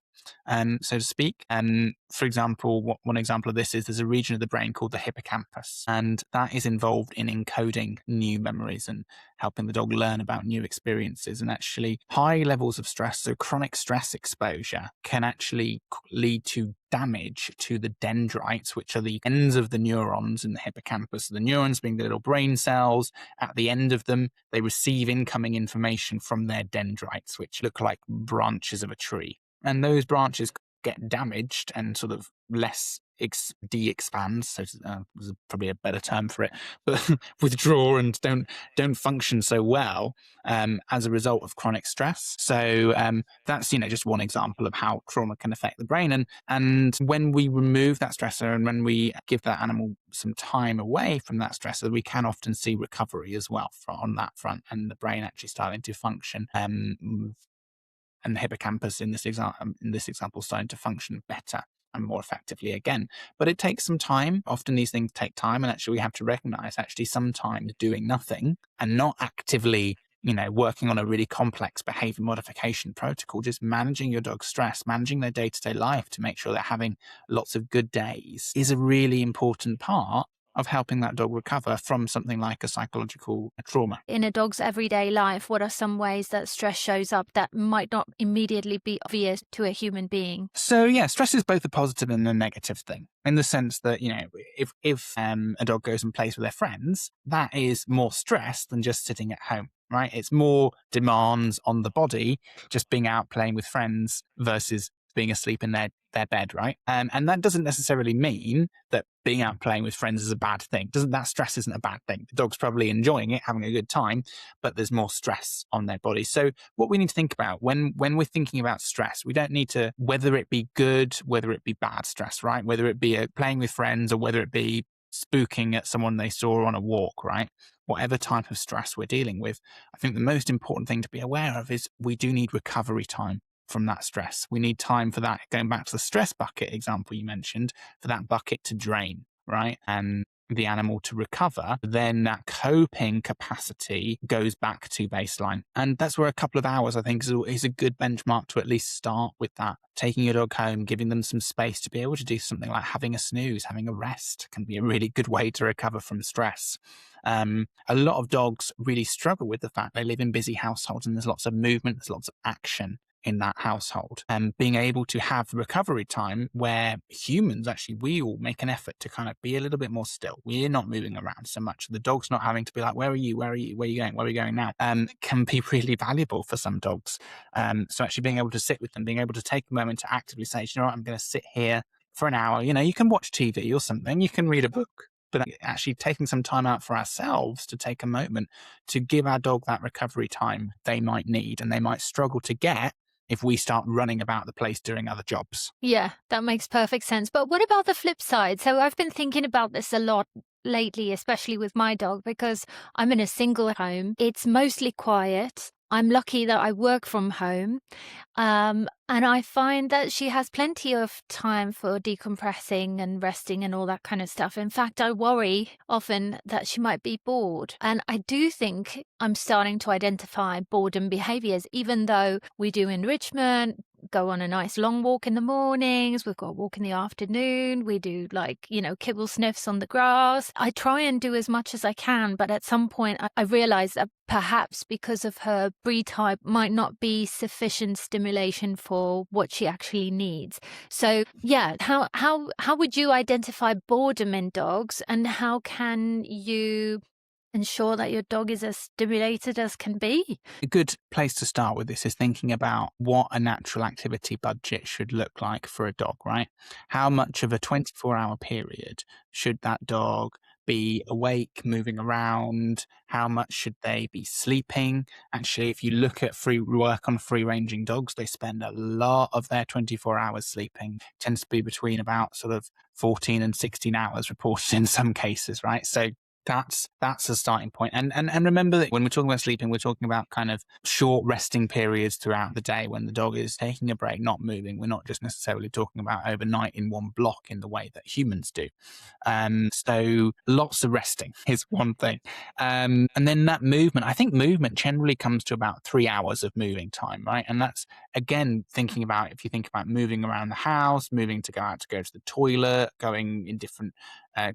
so to speak. For example, one example of this is there's a region of the brain called the hippocampus, and that is involved in encoding new memories and helping the dog learn about new experiences. And actually, high levels of stress, so chronic stress exposure, can actually lead to damage to the dendrites, which are the ends of the neurons in the hippocampus. The neurons being the little brain cells. At the end of them, they receive incoming information from their dendrites, which look like branches of a tree. And those branches get damaged and sort of less de-expand, so there's probably a better term for it, but withdraw and don't function so well as a result of chronic stress. So that's just one example of how trauma can affect the brain. And when we remove that stressor and when we give that animal some time away from that stressor, we can often see recovery as well on that front, and the brain actually starting to function. And the hippocampus in this example starting to function better and more effectively again. But it takes some time. Often these things take time, and actually we have to recognize actually sometimes doing nothing and not actively working on a really complex behavior modification protocol, just managing your dog's stress, managing their day-to-day life to make sure they're having lots of good days, is a really important part of helping that dog recover from something like a psychological trauma. In a dog's everyday life, what are some ways that stress shows up that might not immediately be obvious to a human being? So yeah, stress is both a positive and a negative thing, in the sense that, if a dog goes and plays with their friends, that is more stress than just sitting at home, right? It's more demands on the body just being out playing with friends versus being asleep in their bed, right? And that doesn't necessarily mean that being out playing with friends is a bad thing. That stress isn't a bad thing. The dog's probably enjoying it, having a good time, but there's more stress on their body. So what we need to think about when we're thinking about stress, we don't need to, whether it be good, whether it be bad stress, right? Whether it be playing with friends or whether it be spooking at someone they saw on a walk, right? Whatever type of stress we're dealing with, I think the most important thing to be aware of is we do need recovery time from that stress. We need time for that, going back to the stress bucket example you mentioned, for that bucket to drain, right? And the animal to recover, then that coping capacity goes back to baseline. And that's where a couple of hours, I think, is a good benchmark to at least start with that. Taking your dog home, giving them some space to be able to do something like having a snooze, having a rest, can be a really good way to recover from stress. A lot of dogs really struggle with the fact they live in busy households and there's lots of movement, there's lots of action in that household, and being able to have recovery time where humans, actually, we all make an effort to kind of be a little bit more still. We're not moving around so much. The dog's not having to be like, where are you? Where are you? Where are you going? Where are we going now? Can be really valuable for some dogs. So actually being able to sit with them, being able to take a moment to actively say, you know what, I'm going to sit here for an hour. You can watch TV or something, you can read a book, but actually taking some time out for ourselves to take a moment to give our dog that recovery time they might need and they might struggle to get if we start running about the place doing other jobs. Yeah, that makes perfect sense. But what about the flip side? So I've been thinking about this a lot lately, especially with my dog, because I'm in a single home. It's mostly quiet. I'm lucky that I work from home. And I find that she has plenty of time for decompressing and resting and all that kind of stuff. In fact, I worry often that she might be bored. And I do think I'm starting to identify boredom behaviors, even though we do enrichment, go on a nice long walk in the mornings, we've got a walk in the afternoon, we do kibble sniffs on the grass. I try and do as much as I can, but at some point I realize that perhaps because of her breed type might not be sufficient stimulation for what she actually needs. So yeah, how would you identify boredom in dogs, and how can you ensure that your dog is as stimulated as can be? A good place to start with this is thinking about what a natural activity budget should look like for a dog, right? How much of a 24-hour period should that dog be awake, moving around? How much should they be sleeping? Actually, if you look at free work on free ranging dogs, they spend a lot of their 24 hours sleeping. It tends to be between about sort of 14 and 16 hours reported in some cases, right? So that's a starting point. And remember that when we're talking about sleeping, we're talking about kind of short resting periods throughout the day when the dog is taking a break, not moving. We're not just necessarily talking about overnight in one block in the way that humans do. So lots of resting is one thing. And then that movement, I think movement generally comes to about 3 hours of moving time, right? And that's, again, thinking about, if you think about moving around the house, moving to go to the toilet, going in different,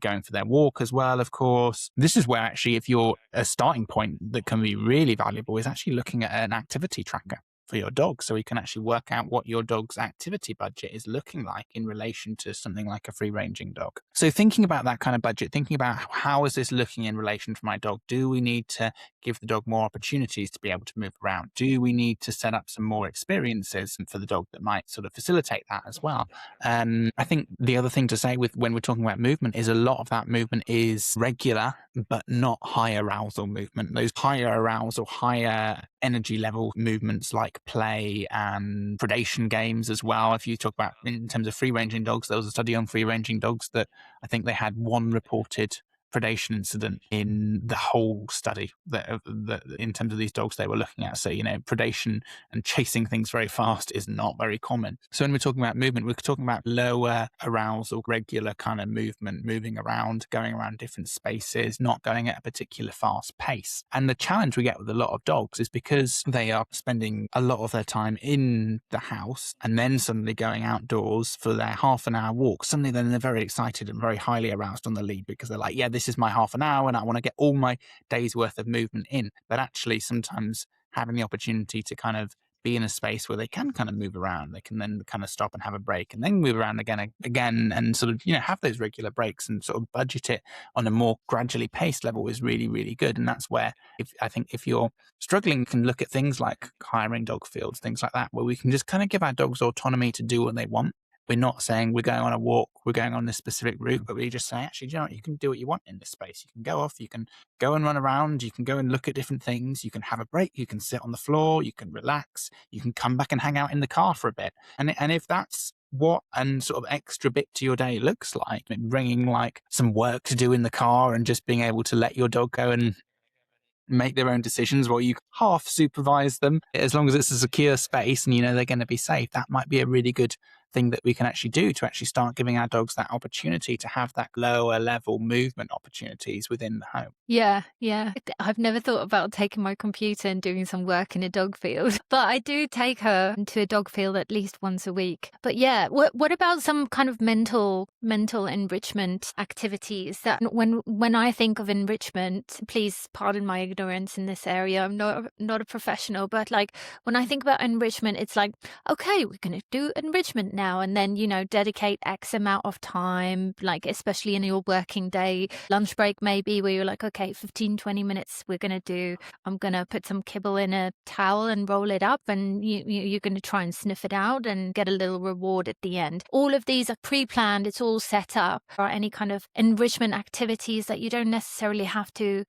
going for their walk as well, of course. This is where actually, if you're a starting point that can be really valuable, is actually looking at an activity tracker for your dog, so you can actually work out what your dog's activity budget is looking like in relation to something like a free ranging dog. So thinking about that kind of budget, thinking about how is this looking in relation to my dog? Do we need to give the dog more opportunities to be able to move around? Do we need to set up some more experiences for the dog that might sort of facilitate that as well? I think the other thing to say with when we're talking about movement is a lot of that movement is regular but not high arousal movement. Those higher arousal, higher energy level movements like play and predation games as well. If you talk about in terms of free ranging dogs, there was a study on free ranging dogs that I think they had one reported predation incident in the whole study that in terms of these dogs they were looking at. So, predation and chasing things very fast is not very common. So when we're talking about movement, we're talking about lower arousal, regular kind of movement, moving around, going around different spaces, not going at a particular fast pace. And the challenge we get with a lot of dogs is because they are spending a lot of their time in the house and then suddenly going outdoors for their half an hour walk. Suddenly then they're very excited and very highly aroused on the lead because they're like, yeah, this is my half an hour and I want to get all my day's worth of movement in. But actually sometimes having the opportunity to kind of be in a space where they can kind of move around, they can then kind of stop and have a break and then move around again and sort of, have those regular breaks and sort of budget it on a more gradually paced level is really, really good. And that's where I think if you're struggling, you can look at things like hiring dog fields, things like that, where we can just kind of give our dogs autonomy to do what they want. We're not saying we're going on a walk, we're going on this specific route, but we just say, actually, you can do what you want in this space. You can go off, you can go and run around, you can go and look at different things, you can have a break, you can sit on the floor, you can relax, you can come back and hang out in the car for a bit. And if that's what and sort of extra bit to your day looks like, bringing like some work to do in the car and just being able to let your dog go and make their own decisions while you half supervise them, as long as it's a secure space and they're going to be safe, that might be a really good thing that we can actually do to actually start giving our dogs that opportunity to have that lower level movement opportunities within the home. Yeah. I've never thought about taking my computer and doing some work in a dog field, but I do take her to a dog field at least once a week. But yeah, what about some kind of mental enrichment activities that when I think of enrichment, please pardon my ignorance in this area, I'm not a professional, but like when I think about enrichment, it's like, okay, we're going to do enrichment now and then, dedicate X amount of time, like especially in your working day, lunch break maybe, where you're like, okay, 15-20 minutes I'm going to put some kibble in a towel and roll it up and you're going to try and sniff it out and get a little reward at the end. All of these are pre-planned, it's all set up. Or any kind of enrichment activities that you don't necessarily have to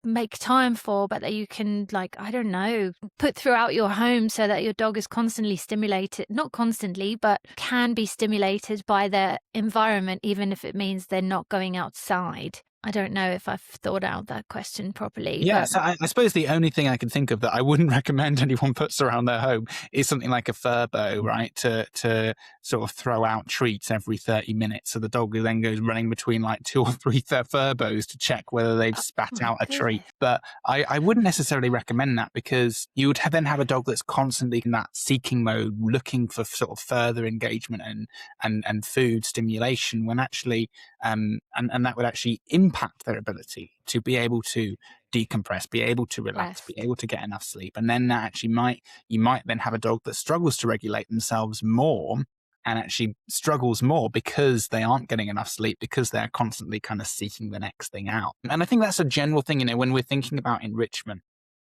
make time for, but that you can, like, I don't know, put throughout your home so that your dog is constantly stimulated, not constantly, but can be stimulated by their environment, even if it means they're not going outside? I don't know if I've thought out that question properly, Yeah, but so I suppose the only thing I can think of that I wouldn't recommend anyone puts around their home is something like a furbo, right? To sort of throw out treats every 30 minutes. So the dog then goes running between like 2 or 3 furbos to check whether they've spat oh my out a treat. goodness. But I wouldn't necessarily recommend that, because you would then have a dog that's constantly in that seeking mode, looking for sort of further engagement and food stimulation, when actually, and that would actually impact their ability to be able to decompress, be able to relax, be Rest. able to get enough sleep. And then that actually you might then have a dog that struggles to regulate themselves more, and actually struggles more because they aren't getting enough sleep, because they're constantly kind of seeking the next thing out. And I think that's a general thing, when we're thinking about enrichment,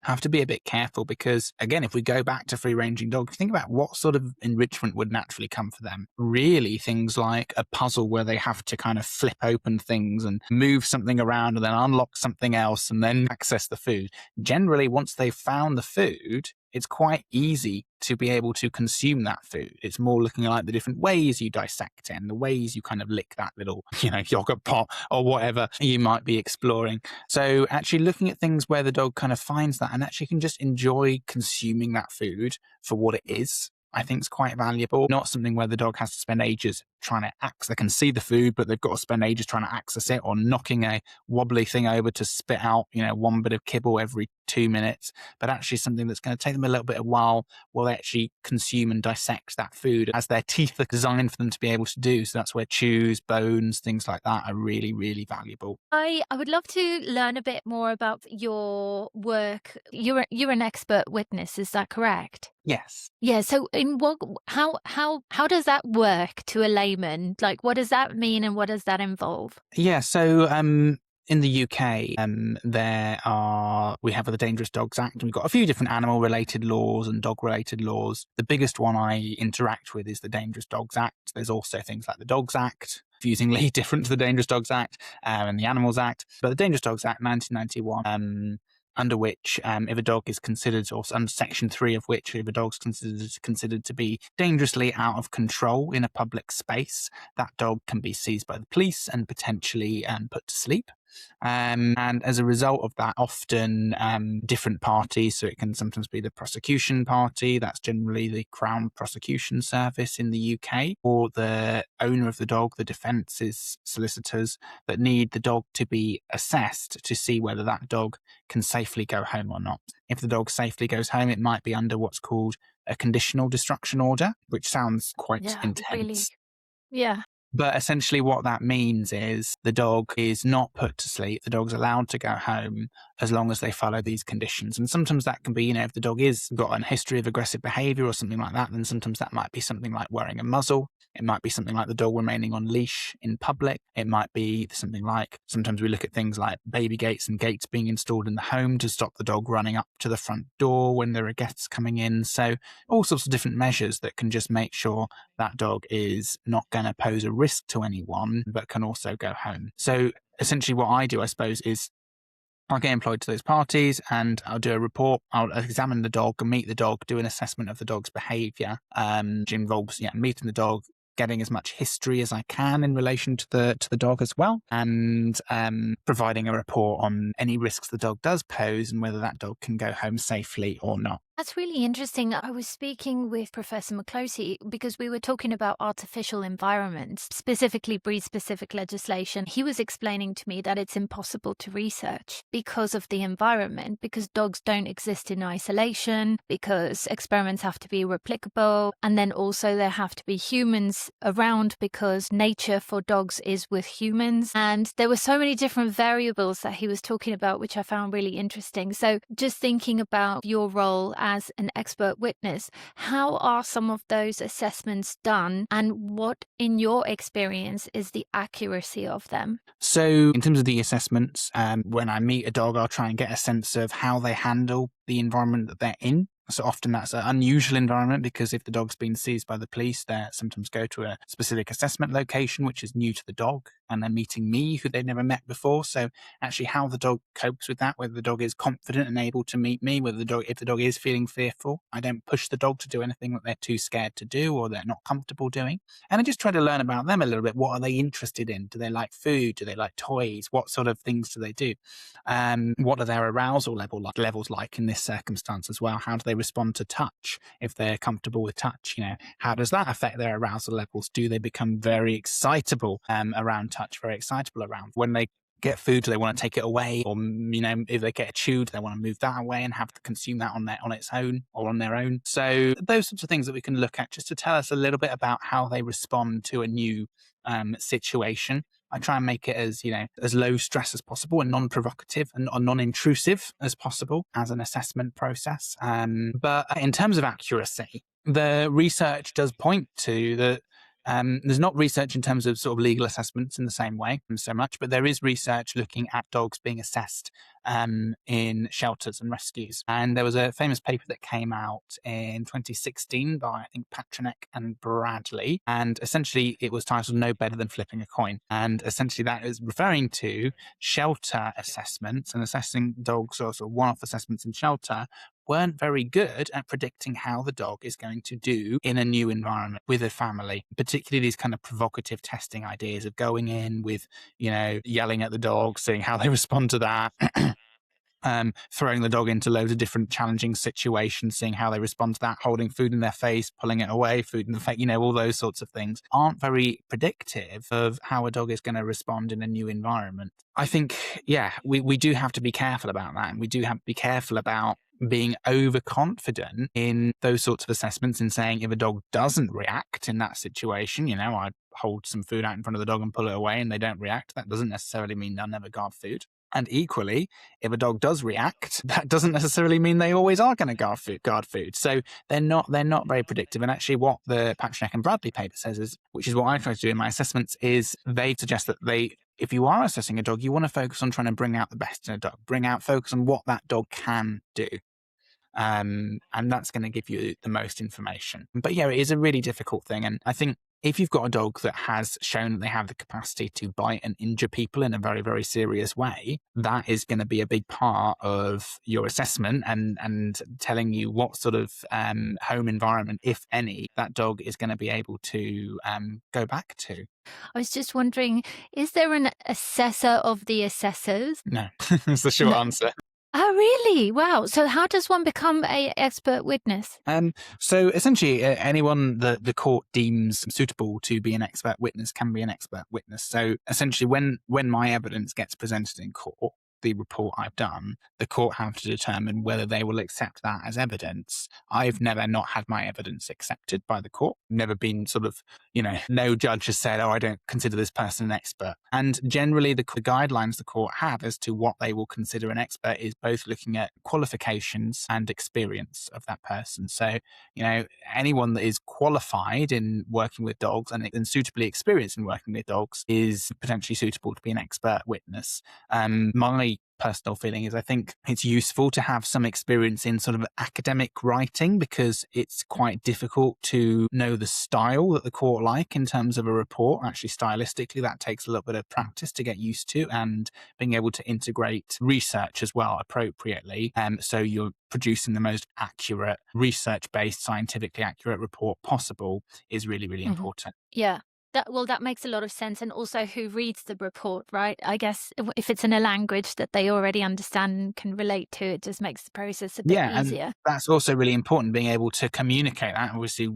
have to be a bit careful, because again, if we go back to free ranging dogs, think about what sort of enrichment would naturally come for them. Really, things like a puzzle where they have to kind of flip open things and move something around and then unlock something else and then access the food. Generally, once they've found the food, it's quite easy to be able to consume that food. It's more looking like the different ways you dissect it and the ways you kind of lick that little, yogurt pot or whatever you might be exploring. So actually looking at things where the dog kind of finds that and actually can just enjoy consuming that food for what it is, I think is quite valuable. Not something where the dog has to spend ages trying to access. They can see the food, but they've got to spend ages trying to access it, or knocking a wobbly thing over to spit out, one bit of kibble every 2 minutes. But actually something that's going to take them a little bit of while they actually consume and dissect that food, as their teeth are designed for them to be able to do. So that's where chews, bones, things like that are really, really valuable. I would love to learn a bit more about your work. You're an expert witness, is that correct? Yes. Yeah, so in what how does that work to a layman? Like, what does that mean and what does that involve? Yeah. So in the UK, we have the Dangerous Dogs Act, and we've got a few different animal-related laws and dog-related laws. The biggest one I interact with is the Dangerous Dogs Act. There's also things like the Dogs Act, confusingly different to the Dangerous Dogs Act, and the Animals Act. But the Dangerous Dogs Act, 1991, under which, if a dog is considered, or under Section 3 of which, if a dog's considered to be dangerously out of control in a public space, that dog can be seized by the police and potentially put to sleep. And as a result of that, often different parties, so it can sometimes be the prosecution party, that's generally the Crown Prosecution Service in the UK, or the owner of the dog, the defence's solicitors, that need the dog to be assessed to see whether that dog can safely go home or not. If the dog safely goes home, it might be under what's called a conditional destruction order, which sounds quite Yeah, really. intense. Yeah. But essentially what that means is the dog is not put to sleep. The dog's allowed to go home as long as they follow these conditions. And sometimes that can be, if the dog is got a history of aggressive behavior or something like that, then sometimes that might be something like wearing a muzzle. It might be something like the dog remaining on leash in public. It might be something like, sometimes we look at things like baby gates and gates being installed in the home to stop the dog running up to the front door when there are guests coming in. So all sorts of different measures that can just make sure that dog is not going to pose a risk to anyone, but can also go home. So essentially what I do, I suppose, is I'll get employed to those parties and I'll do a report. I'll examine the dog and meet the dog, do an assessment of the dog's behavior, which involves meeting the dog, getting as much history as I can in relation to the dog as well, and providing a report on any risks the dog does pose and whether that dog can go home safely or not. That's really interesting. I was speaking with Professor McCloskey because we were talking about artificial environments, specifically breed-specific legislation. He was explaining to me that it's impossible to research because of the environment, because dogs don't exist in isolation, because experiments have to be replicable, and then also there have to be humans around because nature for dogs is with humans. And there were so many different variables that he was talking about, which I found really interesting. So just thinking about your role as an expert witness, how are some of those assessments done, and what, in your experience, is the accuracy of them? So in terms of the assessments, when I meet a dog, I'll try and get a sense of how they handle the environment that they're in. So often that's an unusual environment, because if the dog's been seized by the police, they sometimes go to a specific assessment location, which is new to the dog. and they're meeting me who they've never met before. So actually how the dog copes with that, whether the dog is confident and able to meet me, if the dog is feeling fearful, I don't push the dog to do anything that they're too scared to do or they're not comfortable doing. And I just try to learn about them a little bit. What are they interested in? Do they like food? Do they like toys? What sort of things do they do? What are their arousal levels like in this circumstance as well? How do they respond to touch if they're comfortable with touch? How does that affect their arousal levels? Do they become very excitable around touch, very excitable around when they get food? Do they want to take it away? Or, if they get a chew, do they want to move that away and have to consume that on its own or on their own? So those sorts of things that we can look at just to tell us a little bit about how they respond to a new situation. I try and make it as low stress as possible and non-provocative and non-intrusive as possible as an assessment process. But in terms of accuracy, the research does point to that. There's not research in terms of sort of legal assessments in the same way so much, but there is research looking at dogs being assessed in shelters and rescues. And there was a famous paper that came out in 2016 by, I think, Patronek and Bradley. And essentially it was titled No Better Than Flipping a Coin. And essentially that is referring to shelter assessments and assessing dogs, or sort of one-off assessments in shelter, weren't very good at predicting how the dog is going to do in a new environment with a family, particularly these kind of provocative testing ideas of going in with, yelling at the dog, seeing how they respond to that. Throwing the dog into loads of different challenging situations, seeing how they respond to that, holding food in their face, pulling it away, food in the face, all those sorts of things aren't very predictive of how a dog is going to respond in a new environment. I think, we do have to be careful about that. And we do have to be careful about being overconfident in those sorts of assessments and saying if a dog doesn't react in that situation, I hold some food out in front of the dog and pull it away and they don't react. That doesn't necessarily mean they'll never guard food. And equally, if a dog does react, that doesn't necessarily mean they always are going to guard food. So they're not very predictive. And actually what the Patronek and Bradley paper says is, which is what I try to do in my assessments, is they suggest that if you are assessing a dog, you want to focus on trying to bring out the best in a dog, focus on what that dog can do. And that's going to give you the most information. But it is a really difficult thing. And I think if you've got a dog that has shown that they have the capacity to bite and injure people in a very, very serious way, that is going to be a big part of your assessment and telling you what sort of home environment, if any, that dog is going to be able to go back to. I was just wondering, is there an assessor of the assessors? No, that's the short answer. Oh, really? Wow. So how does one become an expert witness? So essentially, anyone that the court deems suitable to be an expert witness can be an expert witness. So essentially, when my evidence gets presented in court, the report I've done, the court have to determine whether they will accept that as evidence. I've never not had my evidence accepted by the court. Never been sort of, no judge has said, I don't consider this person an expert. And generally the guidelines the court have as to what they will consider an expert is both looking at qualifications and experience of that person. So, anyone that is qualified in working with dogs and suitably experienced in working with dogs is potentially suitable to be an expert witness. My personal feeling is I think it's useful to have some experience in sort of academic writing because it's quite difficult to know the style that the court like in terms of a report. Actually, stylistically, that takes a little bit of practice to get used to, and being able to integrate research as well appropriately. So you're producing the most accurate, research-based, scientifically accurate report possible is really, really important. Yeah. That makes a lot of sense. And also who reads the report, right? I guess if it's in a language that they already understand and can relate to, it just makes the process a bit easier. And that's also really important, being able to communicate that. Obviously,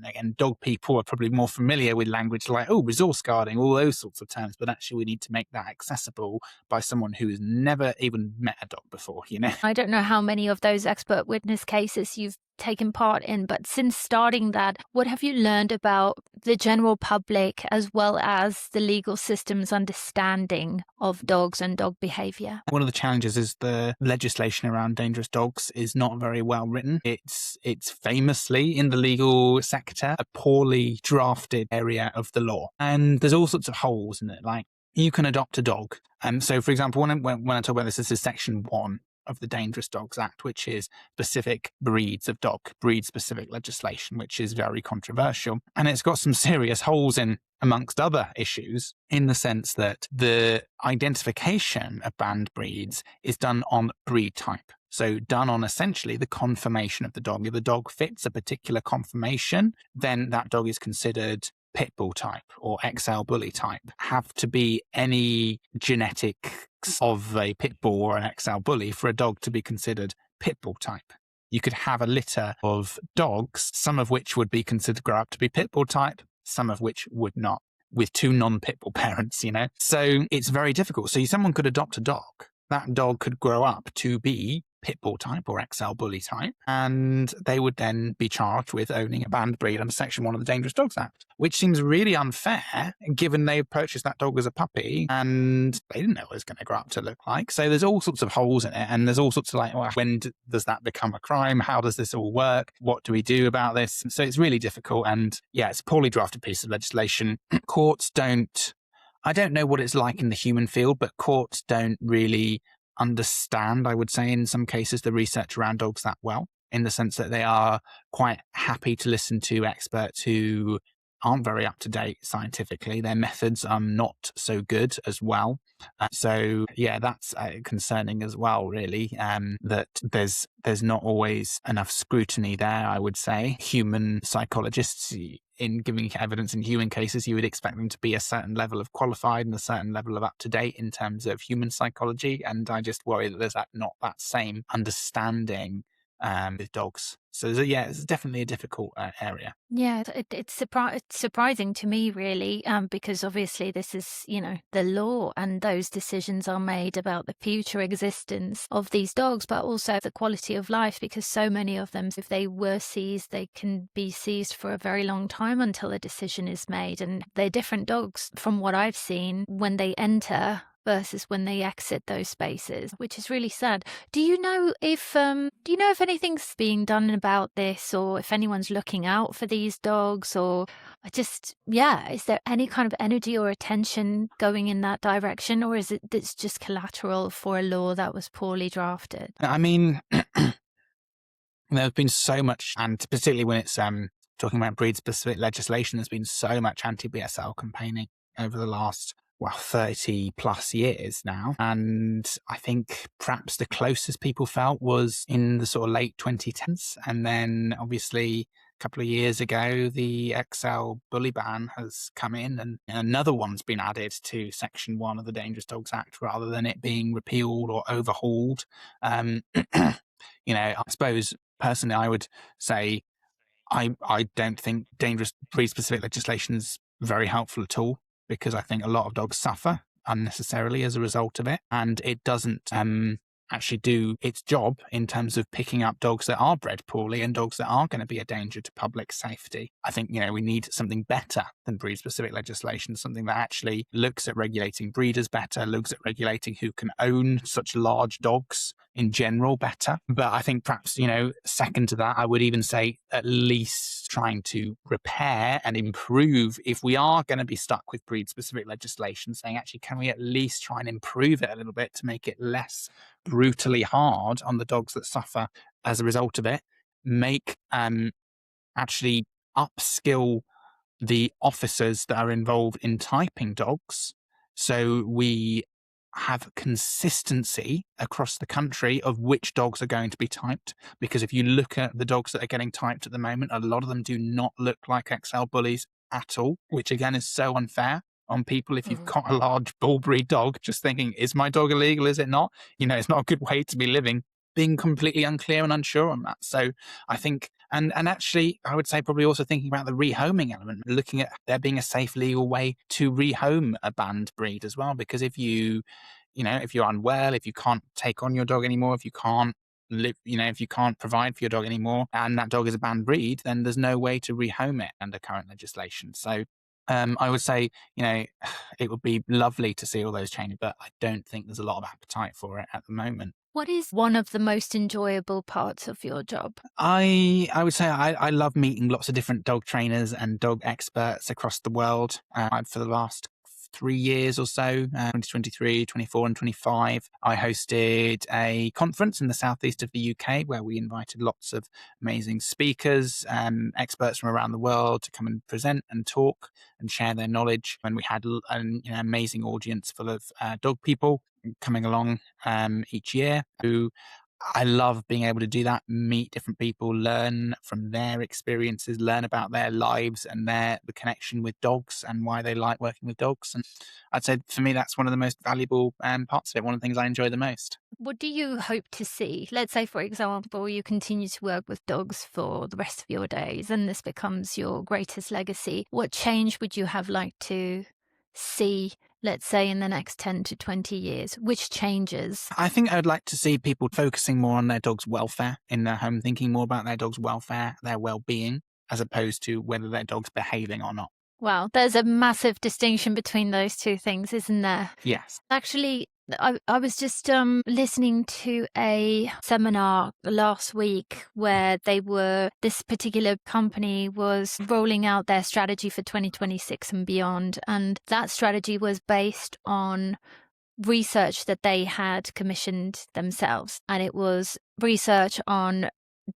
again, dog people are probably more familiar with language like, resource guarding, all those sorts of terms. But actually, we need to make that accessible by someone who has never even met a dog before, I don't know how many of those expert witness cases you've taken part in, but since starting that, what have you learned about the general public as well as the legal system's understanding of dogs and dog behavior? One of the challenges is the legislation around dangerous dogs is not very well written. It's famously in the legal sector a poorly drafted area of the law, and there's all sorts of holes in it. Like, you can adopt a dog. So, for example, when I talk about this is Section 1 of the Dangerous Dogs Act, which is specific breeds of dog, breed-specific legislation, which is very controversial. And it's got some serious holes in, amongst other issues, in the sense that the identification of banned breeds is done on breed type. So done on essentially the conformation of the dog. If the dog fits a particular conformation, then that dog is considered pit bull type or XL bully type. Have to be any genetics of a pit bull or an XL bully for a dog to be considered pit bull type. You could have a litter of dogs, some of which would be considered grow up to be pit bull type, some of which would not, with two non-pit bull parents, you know. So it's very difficult. So someone could adopt a dog. That dog could grow up to be pit bull type or XL bully type, and they would then be charged with owning a banned breed under Section 1 of the Dangerous Dogs Act, which seems really unfair given they purchased that dog as a puppy and they didn't know what it was going to grow up to look like. So there's all sorts of holes in it, and there's all sorts of like, well, when does that become a crime? How does this all work? What do we do about this? So it's really difficult, and yeah, it's a poorly drafted piece of legislation. Courts don't, I don't know what it's like in the human field, but courts don't really understand, I would say, in some cases, the research around dogs that well, in the sense that they are quite happy to listen to experts who aren't very up to date scientifically. Their methods are not so good as well. So yeah, that's concerning as well, really, that there's not always enough scrutiny there, I would say. Human psychologists, in giving evidence in human cases, you would expect them to be a certain level of qualified and a certain level of up to date in terms of human psychology. And I just worry that there's not that same understanding with dogs. So yeah, it's definitely a difficult area. Yeah, it's surprising to me, really, because obviously this is, the law, and those decisions are made about the future existence of these dogs, but also the quality of life, because so many of them, if they were seized, they can be seized for a very long time until a decision is made. And they're different dogs from what I've seen when they enter versus when they exit those spaces, which is really sad. Do you know if anything's being done about this, or if anyone's looking out for these dogs, or is there any kind of energy or attention going in that direction, or is it's just collateral for a law that was poorly drafted? I mean, there's been so much, and particularly when it's talking about breed-specific legislation, there's been so much anti-BSL campaigning over the last 30 plus years now. And I think perhaps the closest people felt was in the sort of late 2010s. And then obviously a couple of years ago, the XL bully ban has come in, and another one's been added to Section 1 of the Dangerous Dogs Act rather than it being repealed or overhauled. I suppose personally, I would say I don't think dangerous breed-specific legislation is very helpful at all, because I think a lot of dogs suffer unnecessarily as a result of it. And it doesn't actually do its job in terms of picking up dogs that are bred poorly and dogs that are going to be a danger to public safety. I think, we need something better than breed-specific legislation, something that actually looks at regulating breeders better, looks at regulating who can own such large dogs in general better. But I think perhaps, second to that, I would even say at least trying to repair and improve, if we are going to be stuck with breed-specific legislation, saying actually, can we at least try and improve it a little bit to make it less brutally hard on the dogs that suffer as a result of it, make actually upskill the officers that are involved in typing dogs, so we have consistency across the country of which dogs are going to be typed. Because if you look at the dogs that are getting typed at the moment, a lot of them do not look like XL bullies at all, which again is so unfair on people. If you've got a large bull breed dog, just thinking, is my dog illegal? Is it not? It's not a good way to be living, being completely unclear and unsure on that. So I think, and actually, I would say probably also thinking about the rehoming element, looking at there being a safe legal way to rehome a banned breed as well. Because if you're unwell, if you can't take on your dog anymore, if you can't live, if you can't provide for your dog anymore, and that dog is a banned breed, then there's no way to rehome it under current legislation. So I would say, it would be lovely to see all those changes, but I don't think there's a lot of appetite for it at the moment. What is one of the most enjoyable parts of your job? I would say I love meeting lots of different dog trainers and dog experts across the world. For the last 3 years or so, 2023, 24 and 25, I hosted a conference in the southeast of the UK where we invited lots of amazing speakers, experts from around the world to come and present and talk and share their knowledge. And we had an amazing audience full of dog people coming along each year who I love being able to do that, meet different people, learn from their experiences, learn about their lives and the connection with dogs and why they like working with dogs. And I'd say for me, that's one of the most valuable parts of it, one of the things I enjoy the most. What do you hope to see? Let's say, for example, you continue to work with dogs for the rest of your days and this becomes your greatest legacy. What change would you have liked to see, let's say, in the next 10 to 20 years? Which changes? I think I'd like to see people focusing more on their dog's welfare in their home, thinking more about their dog's welfare, their well-being, as opposed to whether their dog's behaving or not. Wow, there's a massive distinction between those two things, isn't there? Yes. Actually, I was just listening to a seminar last week where this particular company was rolling out their strategy for 2026 and beyond. And that strategy was based on research that they had commissioned themselves. And it was research on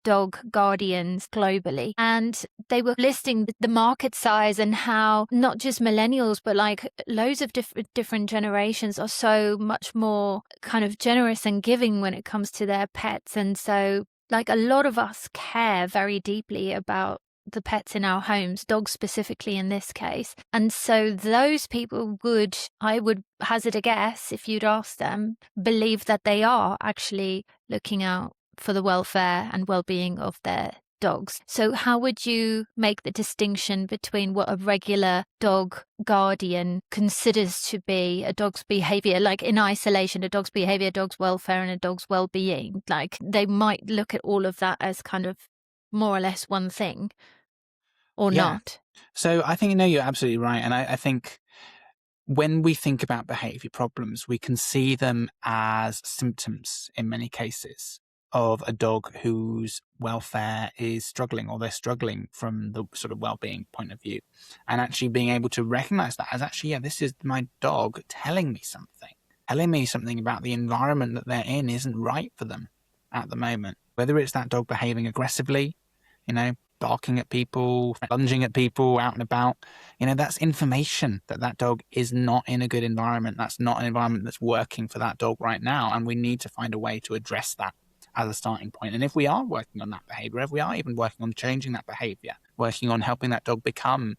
dog guardians globally. And they were listing the market size and how not just millennials, but like loads of different generations are so much more kind of generous and giving when it comes to their pets. And so like a lot of us care very deeply about the pets in our homes, dogs specifically in this case. And so those people I would hazard a guess, if you'd ask them, believe that they are actually looking out for the welfare and well-being of their dogs. So how would you make the distinction between what a regular dog guardian considers to be a dog's behavior, like in isolation, a dog's behavior, a dog's welfare, and a dog's well-being? Like they might look at all of that as kind of more or less one thing or Yeah. not. So I think, you're absolutely right. And I think when we think about behavior problems, we can see them as symptoms in many cases of a dog whose welfare is struggling or they're struggling from the sort of well-being point of view. And actually being able to recognize that as actually, yeah, this is my dog telling me something about the environment that they're in isn't right for them at the moment. Whether it's that dog behaving aggressively, barking at people, lunging at people out and about, that's information that dog is not in a good environment. That's not an environment that's working for that dog right now. And we need to find a way to address that as a starting point. And if we are working on that behavior, if we are even working on changing that behavior, working on helping that dog become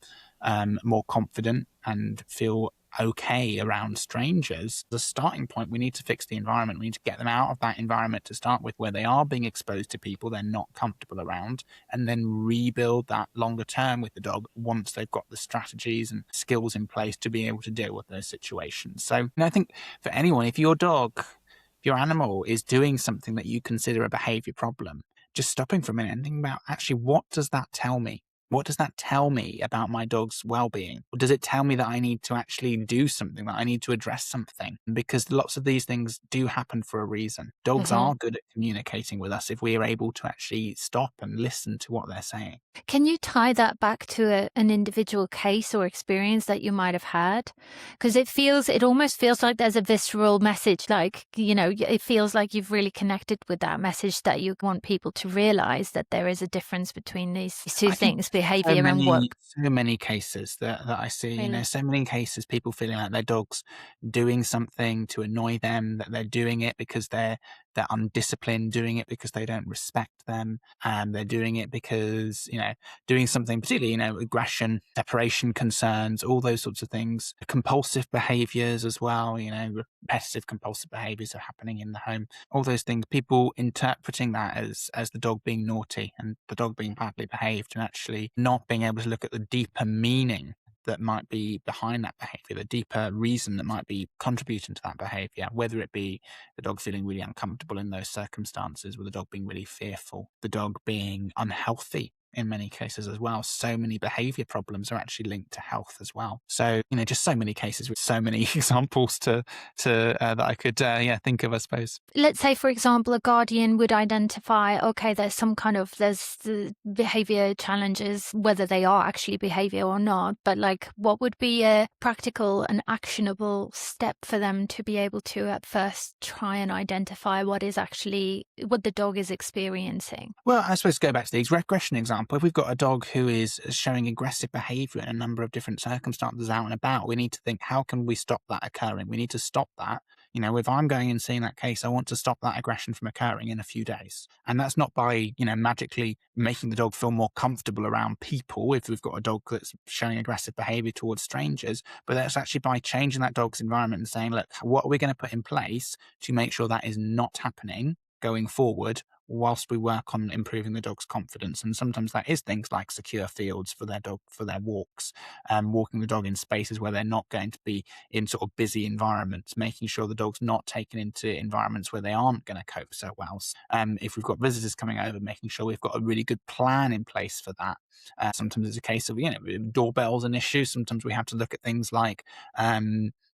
more confident and feel okay around strangers, as a starting point, we need to fix the environment. We need to get them out of that environment to start with, where they are being exposed to people they're not comfortable around, and then rebuild that longer term with the dog once they've got the strategies and skills in place to be able to deal with those situations. So I think for anyone, if your animal is doing something that you consider a behavior problem, just stopping for a minute and thinking about, actually, what does that tell me? What does that tell me about my dog's well-being? Or does it tell me that I need to actually do something, that I need to address something? Because lots of these things do happen for a reason. Dogs are good at communicating with us if we are able to actually stop and listen to what they're saying. Can you tie that back to an individual case or experience that you might have had? Because it almost feels like there's a visceral message, like, it feels like you've really connected with that message, that you want people to realize that there is a difference between these two things, behavior and work. So many cases that I see, Really? so many cases, people feeling like their dog's doing something to annoy them, that they're doing it because they're undisciplined, doing it because they don't respect them, and they're doing it because, doing something particularly, aggression, separation concerns, all those sorts of things, compulsive behaviors as well, repetitive compulsive behaviors are happening in the home, all those things, people interpreting that as the dog being naughty and the dog being badly behaved, and actually not being able to look at the deeper meaning that might be behind that behavior, the deeper reason that might be contributing to that behavior, whether it be the dog feeling really uncomfortable in those circumstances, or the dog being really fearful, the dog being unhealthy in many cases as well. So many behavior problems are actually linked to health as well. So, just so many cases with so many examples to that I could think of, I suppose. Let's say, for example, a guardian would identify, okay, there's the behavior challenges, whether they are actually behavior or not, but like what would be a practical and actionable step for them to be able to at first try and identify what the dog is experiencing? Well, I suppose to go back to the regression example, if we've got a dog who is showing aggressive behavior in a number of different circumstances out and about, we need to think, how can we stop that occurring? We need to stop that. If I'm going and seeing that case, I want to stop that aggression from occurring in a few days. And that's not by, magically making the dog feel more comfortable around people if we've got a dog that's showing aggressive behavior towards strangers, but that's actually by changing that dog's environment and saying, look, what are we going to put in place to make sure that is not happening going forward, whilst we work on improving the dog's confidence. And sometimes that is things like secure fields for their dog, for their walks, walking the dog in spaces where they're not going to be in sort of busy environments, making sure the dog's not taken into environments where they aren't going to cope so well. If we've got visitors coming over, making sure we've got a really good plan in place for that. Sometimes it's a case of, doorbells an issue. Sometimes we have to look at things like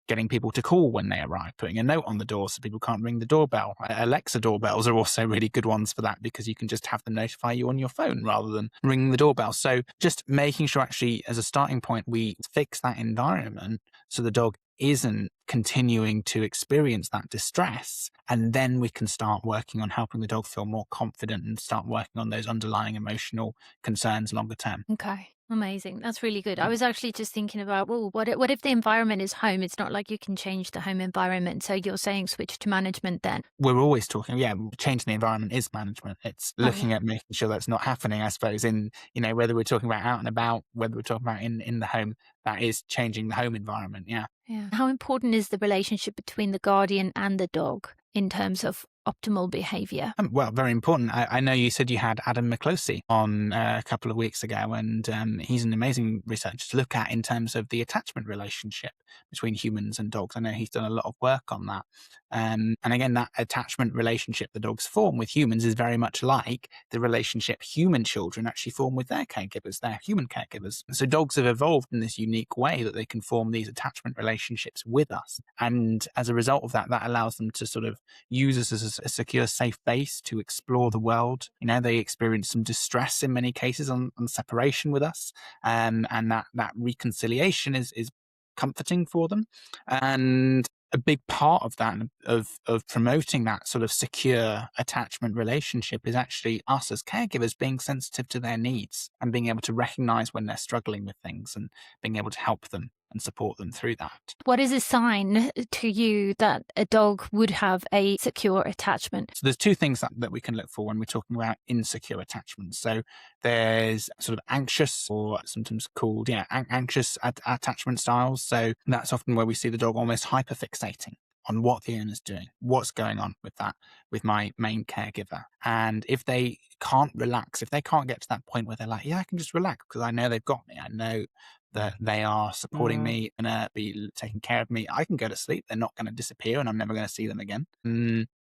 getting people to call when they arrive, putting a note on the door so people can't ring the doorbell. Alexa doorbells are also really good ones for that, because you can just have them notify you on your phone rather than ringing the doorbell. So just making sure actually as a starting point, we fix that environment so the dog isn't continuing to experience that distress. And then we can start working on helping the dog feel more confident and start working on those underlying emotional concerns longer term. Okay. Amazing. That's really good. I was actually just thinking about, well, what if the environment is home? It's not like you can change the home environment. So you're saying switch to management then? We're always talking, changing the environment is management. It's looking at making sure that's not happening, I suppose, in, whether we're talking about out and about, whether we're talking about in the home, that is changing the home environment. Yeah. How important is the relationship between the guardian and the dog in terms of optimal behavior? Well, very important. I know you said you had Adam McCloskey on a couple of weeks ago, and he's an amazing researcher to look at in terms of the attachment relationship between humans and dogs. I know he's done a lot of work on that. And again, that attachment relationship the dogs form with humans is very much like the relationship human children actually form with their caregivers, their human caregivers. So dogs have evolved in this unique way that they can form these attachment relationships with us. And as a result of that, that allows them to sort of use us as a secure, safe base to explore the world. They experience some distress in many cases on separation with us. And that reconciliation is comforting for them. And a big part of that, of promoting that sort of secure attachment relationship, is actually us as caregivers being sensitive to their needs and being able to recognize when they're struggling with things and being able to help them and support them through that. What is a sign to you that a dog would have a secure attachment? So there's two things that we can look for when we're talking about insecure attachment. So there's sort of anxious, or sometimes called anxious attachment styles. So that's often where we see the dog almost hyperfixating on what the owner's doing, what's going on with that, with my main caregiver. And if they can't relax, if they can't get to that point where they're like, I can just relax because I know they've got me, I know that they are supporting me and be taking care of me, I can go to sleep, they're not going to disappear and I'm never going to see them again,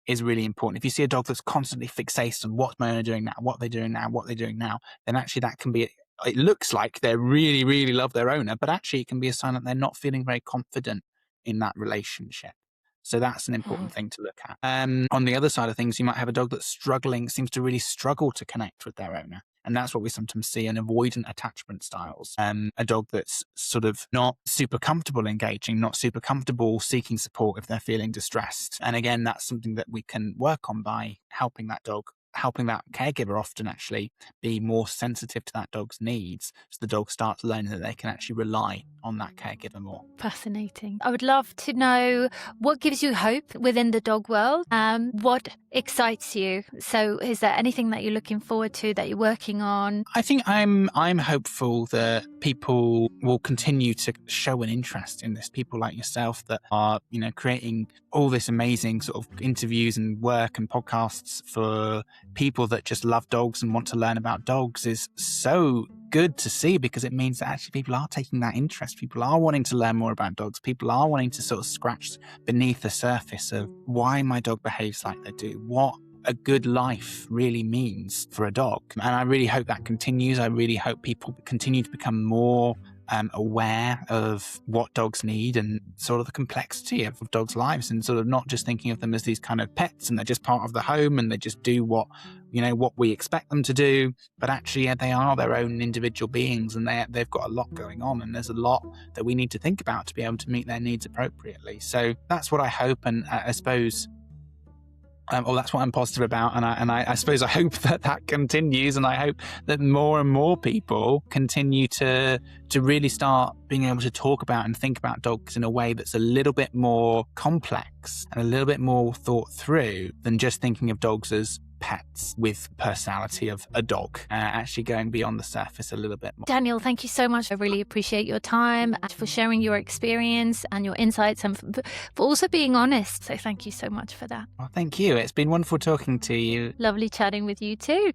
is really important. If you see a dog that's constantly fixated on what's my owner doing now, what they're doing now, then actually that can be, it looks like they really, really love their owner, but actually it can be a sign that they're not feeling very confident in that relationship. So that's an important thing to look at. On the other side of things, you might have a dog that's seems to really struggle to connect with their owner. And that's what we sometimes see in avoidant attachment styles. A dog that's sort of not super comfortable engaging, not super comfortable seeking support if they're feeling distressed. And again, that's something that we can work on by helping that caregiver often actually be more sensitive to that dog's needs, so the dog starts learning that they can actually rely on that caregiver more. Fascinating. I would love to know what gives you hope within the dog world. What excites you? So is there anything that you're looking forward to, that you're working on? I think I'm hopeful that people will continue to show an interest in this. People like yourself that are, creating all this amazing sort of interviews and work and podcasts for people that just love dogs and want to learn about dogs is so good to see, because it means that actually people are taking that interest. People are wanting to learn more about dogs. People are wanting to sort of scratch beneath the surface of why my dog behaves like they do. What a good life really means for a dog. And I really hope that continues. I really hope people continue to become more aware of what dogs need and sort of the complexity of dogs' lives, and sort of not just thinking of them as these kind of pets and they're just part of the home and they just do what we expect them to do. But actually, they are their own individual beings, and they've got a lot going on, and there's a lot that we need to think about to be able to meet their needs appropriately. So that's what I hope, and I suppose that's what I'm positive about, and I suppose I hope that continues, and I hope that more and more people continue to really start being able to talk about and think about dogs in a way that's a little bit more complex and a little bit more thought through than just thinking of dogs as pets with personality of a dog, actually going beyond the surface a little bit more. Daniel, thank you so much. I really appreciate your time and for sharing your experience and your insights, and for also being honest. So thank you so much for that. Well, thank you. It's been wonderful talking to you. Lovely chatting with you too.